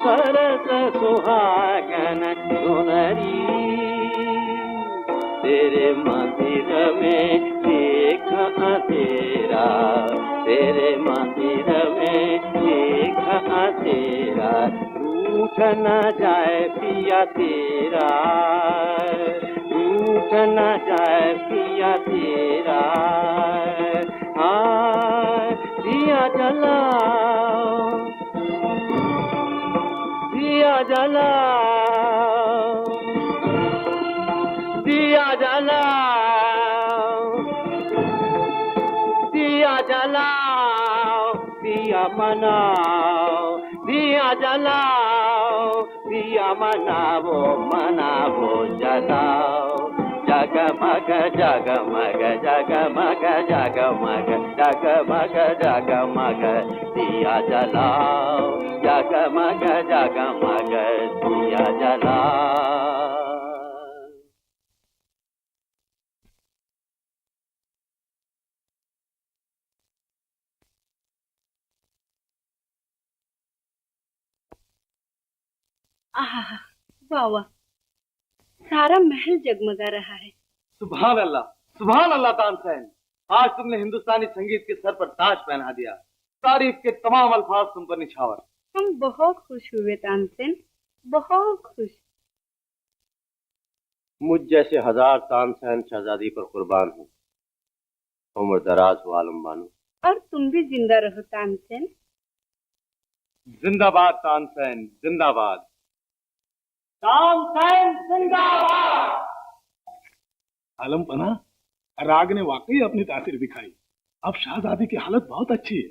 सरस सुहागन सुनरी, तेरे मंदिर में देखा तेरा, तेरे मंदिर में देखा तेरा, रूठ न जाए पिया तेरा, रूठ न जाए पिया तेरा। दिया जलाओ, दिया जलाओ, दिया जलाओ, दिया जलाओ, दिया मनाओ, दिया जलाओ, दिया मनाओ, मनाओ जलाओ। जगमग जगमग जगमग जगमग जगमग जगमग दिया जलाओ, जगमग जगमग दिया जलाओ। आहा, वाह वाह, सारा महल जगमगा रहा है। सुभान अल्लाह, सुभान अल्लाह तानसेन, आज तुमने हिंदुस्तानी संगीत के सर पर ताज पहना दिया। तारीफ के तमाम अल्फाज तुम पर निछावर। हम बहुत खुश हुए तानसेन, बहुत खुश। मुझ जैसे हजार तानसेन शहजादी पर कुर्बान हूँ। उम्र दराज हो आलम बानो। और तुम भी जिंदा रहो तानसेन। जिंदाबाद तानसेन, जिंदाबाद। तानसेन जिंदाबाद। आलम पना, राग ने वाकई अपनी तासीर दिखाई। अब शहजादी की हालत बहुत अच्छी है।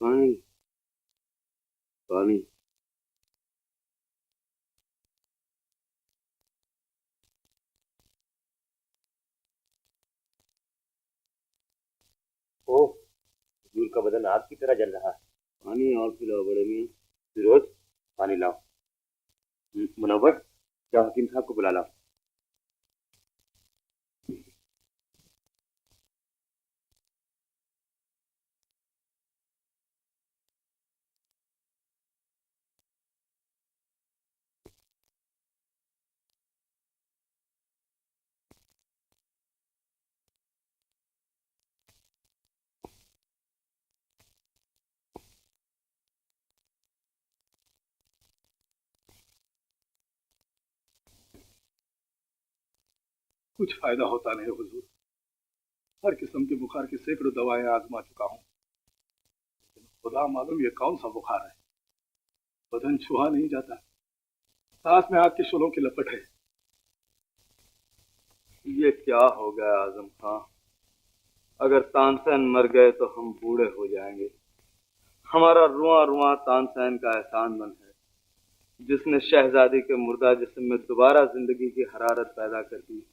पानी, पानी। ओह, हुजूर का बदन आग की तरह जल रहा है। पानी और पिलाओ बड़े मियाँ। फिरोज, पानी लाओ। मुनव्वर, जाओ हकीम साहब को बुला लाओ। कुछ फायदा होता नहीं हुजूर। हर किस्म के बुखार की सैकड़ों दवाएं आजमा चुका हूँ, खुदा मालूम ये कौन सा बुखार है। बदन छुआ नहीं जाता, सांस में आग के शोलों की लपट है। ये क्या हो गया आजम खां? अगर तानसेन मर गए तो हम बूढ़े हो जाएंगे। हमारा रुआ रुआ तानसेन का एहसानमंद है, जिसने शहजादी के मुर्दा जिस्म में दोबारा जिंदगी की हरारत पैदा कर दी।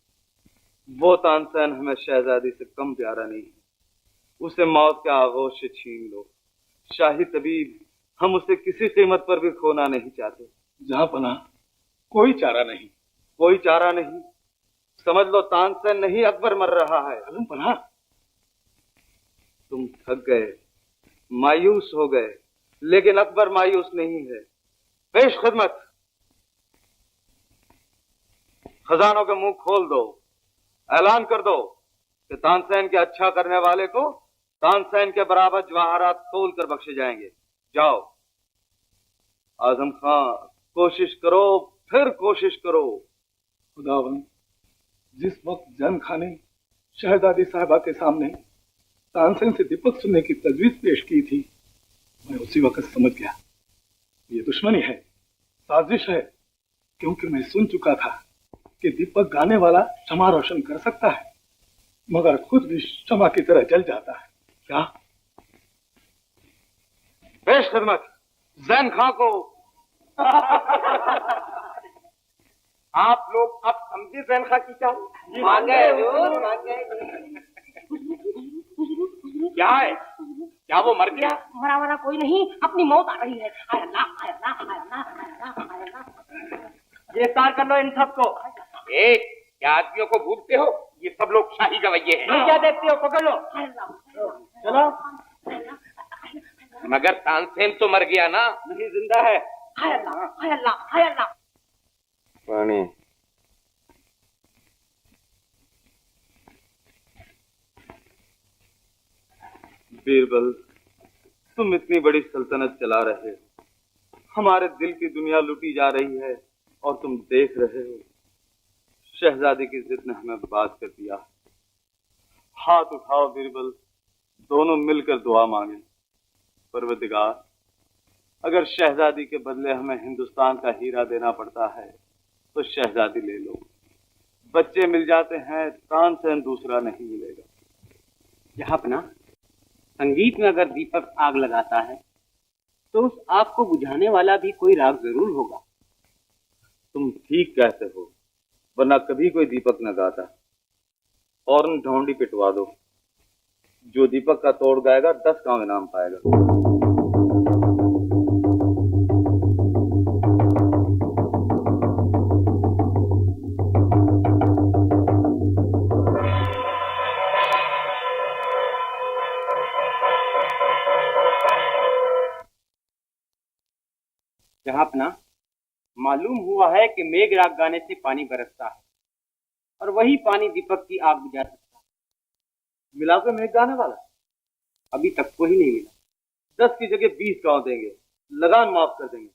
वो तानसेन हमें शहजादी से कम प्यारा नहीं है। उसे मौत के आगोश से छीन लो। शाही तबीब, हम उसे किसी कीमत पर भी खोना नहीं चाहते। जहां पना कोई चारा नहीं। कोई चारा नहीं? समझ लो तानसेन नहीं, अकबर मर रहा है। पना, तुम थक गए, मायूस हो गए, लेकिन अकबर मायूस नहीं है। पेश खिदमत। खजानों के मुंह खोल दो, ऐलान कर दो कि तानसेन के अच्छा करने वाले को तानसेन के बराबर जवाहरात तोल कर बख्शे जाएंगे। जाओ। आजम खां, कोशिश करो, फिर कोशिश करो। खुदावंद, जिस वक्त जन खां ने शहजादी साहिबा के सामने तानसेन से दीपक सुनने की तजवीज पेश की थी, मैं उसी वक्त समझ गया ये दुश्मनी है, साजिश है। क्योंकि मैं सुन चुका था कि दीपक गाने वाला शमा रोशन कर सकता है, मगर खुद भी शमा की तरह जल जाता है। क्या? पेश खिदमत जैन खां को। आप लोग अब समझे जैन खां की चाल? क्या है? क्या वो मर गया? मरा मरा कोई नहीं, अपनी मौत आ रही है। हाय अल्लाह, हाय अल्लाह, हाय अल्लाह, हाय अल्लाह, हाय अल्लाह। गिरफ्तार कर लो इन सबको। क्या आदमियों को भूलते हो? ये सब लोग शाही गवैये हैं। क्या देखते हो? पकड़ लो। चलो। मगर तानसेन तो मर गया ना? नहीं, जिंदा है। हाय अल्लाह, हाय अल्लाह, हाय अल्लाह। पानी। बीरबल, तुम इतनी बड़ी सल्तनत चला रहे हो, हमारे दिल की दुनिया लुटी जा रही है और तुम देख रहे हो। शहजादी की जिद ने हमें बात कर दिया। हाथ उठाओ बीरबल, दोनों मिलकर दुआ मांगे। परवरदिगार, अगर शहजादी के बदले हमें हिंदुस्तान का हीरा देना पड़ता है तो शहजादी ले लो। बच्चे मिल जाते हैं, तानसेन दूसरा नहीं मिलेगा। यहाँ अपना संगीत में अगर दीपक आग लगाता है तो उस आग को बुझाने वाला भी कोई राग जरूर होगा। तुम ठीक कहते हो, वरना कभी कोई दीपक न गाता। फौरन ढोंडी पिटवा दो। जो दीपक का तोड़ गाएगा 10 गांव इनाम पाएगा। जहाँ अपना मालूम हुआ है कि मेघ राग गाने से पानी बरसता है और वही पानी दीपक की आग बुझा सकता है। मिला के मेघ गाने वाला अभी तक कोई नहीं मिला। 10 की जगह 20 गांव देंगे, लगान माफ कर देंगे।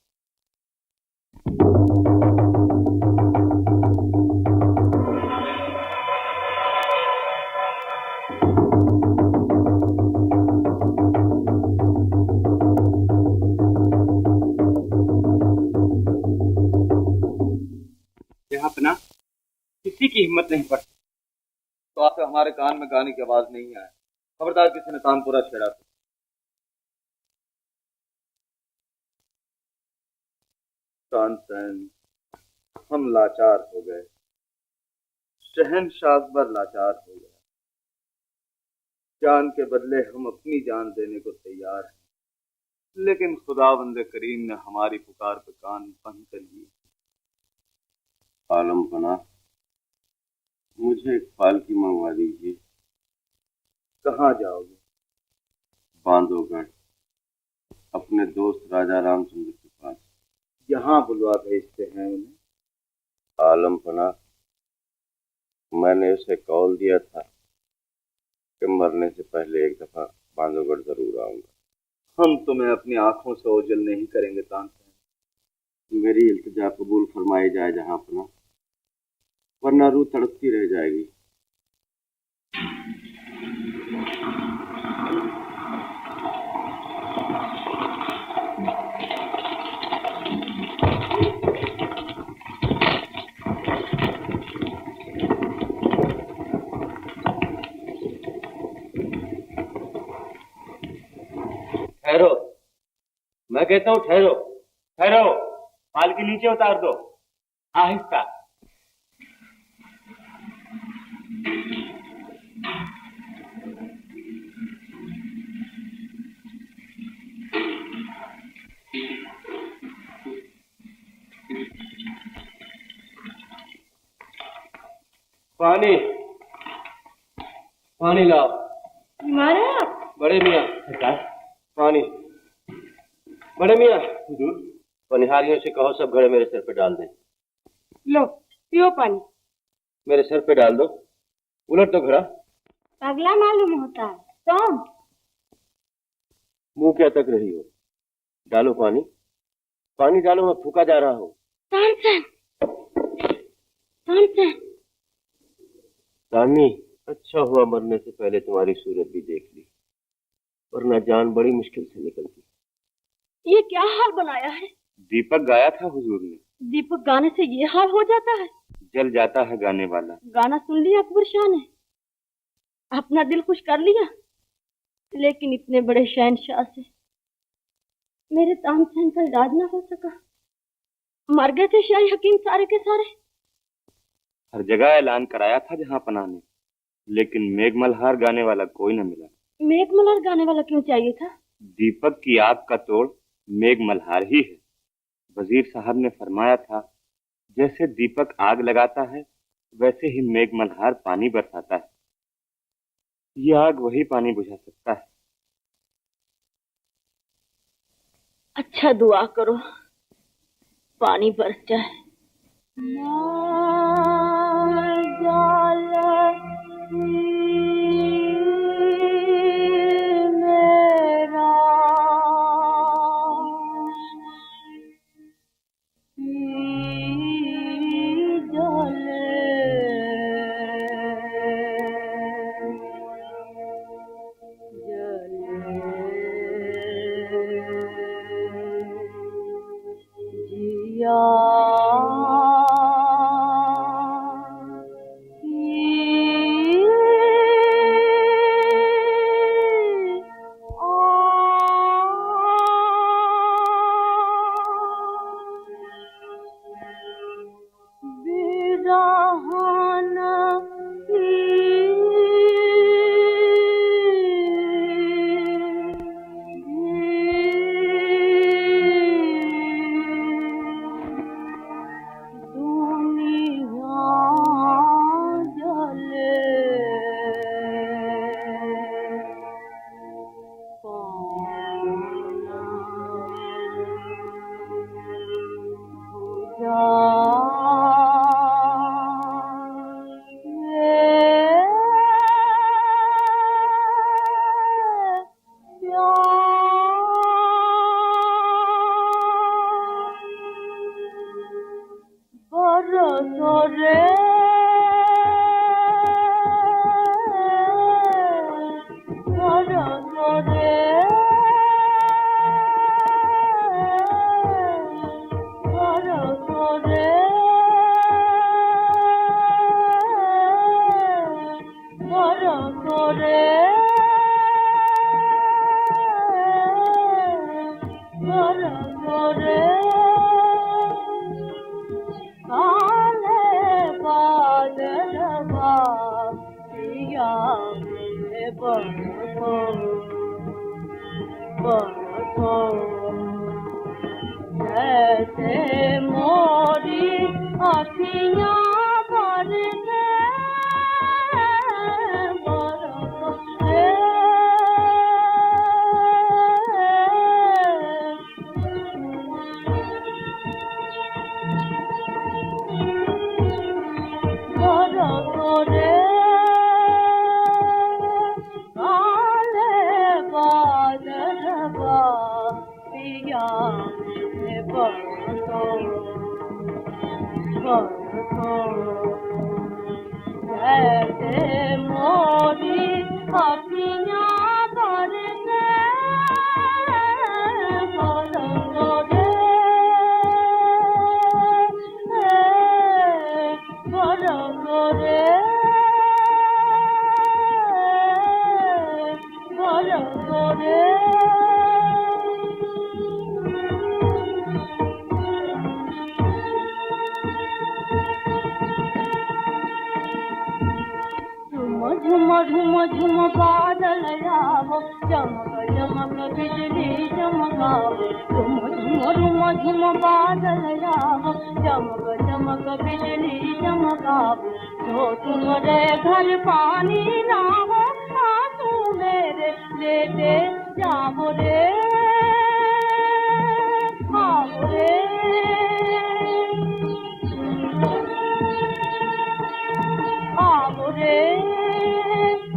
यहाँ अपना किसी की हिम्मत नहीं पड़ती। तो आपसे हमारे कान में गाने की आवाज नहीं आए। खबरदार किसी ने तानपुरा छेड़ा तो। तानसेन, हम लाचार हो गए। शहंशाह अकबर लाचार हो गया। जान के बदले हम अपनी जान देने को तैयार हैं, लेकिन खुदावंद करीम ने हमारी पुकार पे कान बंद कर लिए। आलम पना, मुझे एक पालकी मंगवा दीजिए। कहाँ जाओगे? बांधवगढ़, अपने दोस्त राजा रामचंद्र के पास। यहाँ बुलवा भेजते हैं उन्हें। आलम पना, मैंने उसे कॉल दिया था कि मरने से पहले एक दफा बांधवगढ़ जरूर आऊंगा। हम तुम्हें अपनी आंखों से ओझल नहीं करेंगे तानसेन। मेरी इल्तिजा कबूल फरमाई जाए जहां अपना, वरना रूह तड़पती रह जाएगी। ठहरो, मैं कहता हूँ ठहरो। ठहरो, पालकी नीचे उतार दो, आहिस्ता। पानी पानी लाओ। हमारे आप बड़े मियाँ पानी। बड़े मियाँ पनिहारियों से कहो सब घड़े मेरे सिर पे डाल दें। लो पियो पानी। मेरे सर पे डाल दो। उलट दो घड़ा। पगला मालूम होता है कौन? मुंह क्या तक रही हो? डालो पानी। पानी डालो, मैं फूका जा रहा हूँ। रानी, अच्छा हुआ मरने से पहले तुम्हारी सूरत भी देख ली, वरना जान बड़ी मुश्किल से निकलती। ये क्या हाल बनाया है? दीपक गाया था हुजूर ने। दीपक गाने से ये हाल हो जाता है? जल जाता है गाने वाला। गाना सुन लिया अकबर शाह ने, अपना दिल खुश कर लिया, लेकिन इतने बड़े शहंशाह से मेरे तानसेन का इलाज ना हो सका। मर गए थे शाही हकीम सारे के सारे। हर जगह ऐलान कराया था जहाँ पनाह ने, लेकिन मेघ मल्हार गाने वाला कोई न मिला। मेघ मल्हार गाने वाला क्यों चाहिए था? दीपक की आग का तोड़ मेघ मल्हार ही है। वजीर साहब ने फरमाया था, जैसे दीपक आग लगाता है वैसे ही मेघ मल्हार पानी बरसाता है। ये आग वही पानी बुझा सकता है। अच्छा दुआ करो पानी बरस जाए। जो तुम्हारे घर पानी ना हो आंसू मेरे लेते जाओ रे आओ रे आओ रे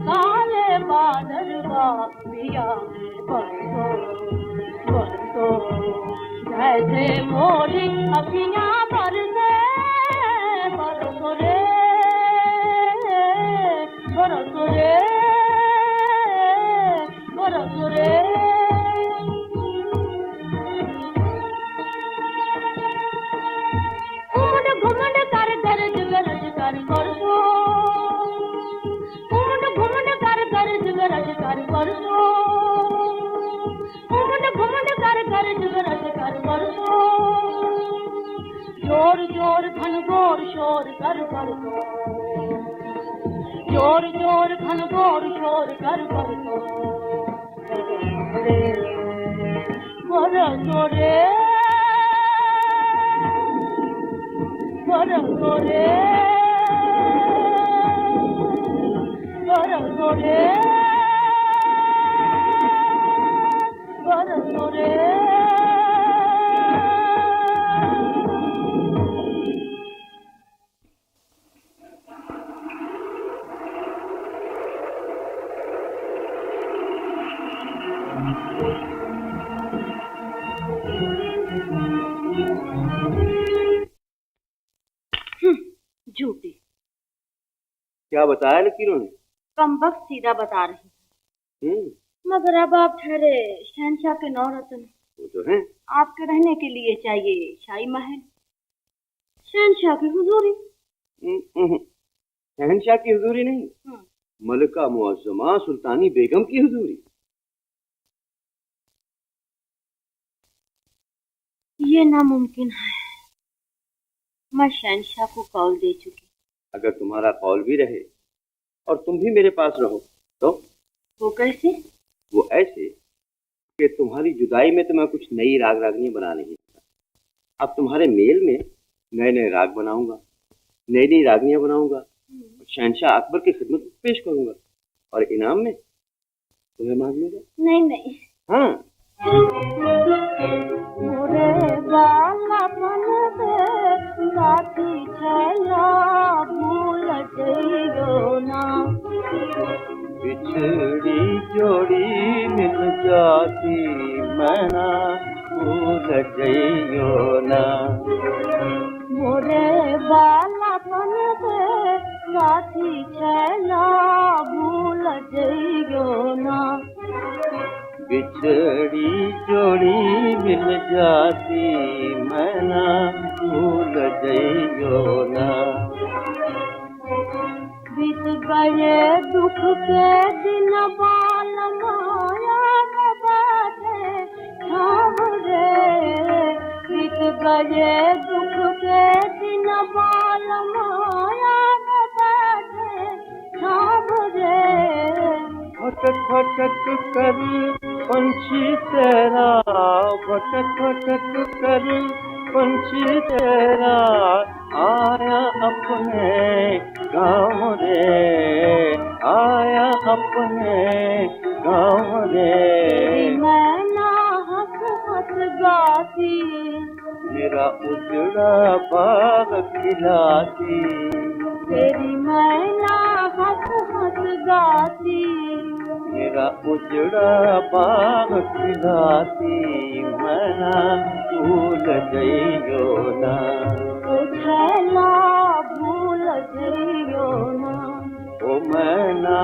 काले बादल पिया बरसो बरसो जैसे मोरी अखियाँ बरसे बरसो रे बरसो रे बरसो रे उमड़ घुमड़ कर गरज गरज कर बरसो उमड़ घुमड़ कर गरज गरज कर बरसो उमड़ घुमड़ कर गरज गरज कर बरसो जोर जोर घनघोर शोर कर बरसो जोर जोर घनघोर शोर कर बरसो बरसो रे बरसो रे बरसो रे बरसो रे झूठी क्या बताया लकीरों ने? कमबख्त सीधा बता रही मगर अब आप ठहरे शहनशाह के नौरतन वो तो है आपके रहने के लिए चाहिए शाही महल शहनशाह की हुजूरी शहनशाह की हुजूरी नहीं मलिका मुअज्जमा सुल्तानी बेगम की हुजूरी। ये नामुमकिन है। मैं शहनशाह को कौल दे चुकी। अगर तुम्हारा कौल भी रहे और तुम भी मेरे पास रहो तो वो कैसे? वो ऐसे कि तुम्हारी जुदाई में तो मैं कुछ नई राग रागनियां बना नहीं सकता। अब तुम्हारे मेल में नए नए राग बनाऊंगा, नई नई रागनियां बनाऊंगा, शहनशाह अकबर की खिदमत में पेश करूंगा और इनाम में तुम्हें मांगूंगा। नहीं नहीं हाँ साथी छैला भूल जइयो ना बिछड़ी जोड़ी मिल जाती मैना भूल जइयो ना मोरे बाला पन से साथी छैला भूल जइयो ना बिछड़ी जोड़ी मिल जाती मैना भूल जइयो ना बीत गए दुख के दिन बाल माया बाटे छाव रे बीत गए दुख के दिन बाल माया बाटे छाव रे भटक भटक कर पंछी तेरा भटक भटक कर पंछी तेरा आया अपने गाँव रे आया अपने गाँव रे मैना हंस हंस गाती मेरा उजड़ा बाग खिलाती तेरी मैना हंस हंस गाती मेरा उजड़ा बाग खिलाती मैना भूल जइयो ना ओ छैला भूल जइयो ना ओ मैना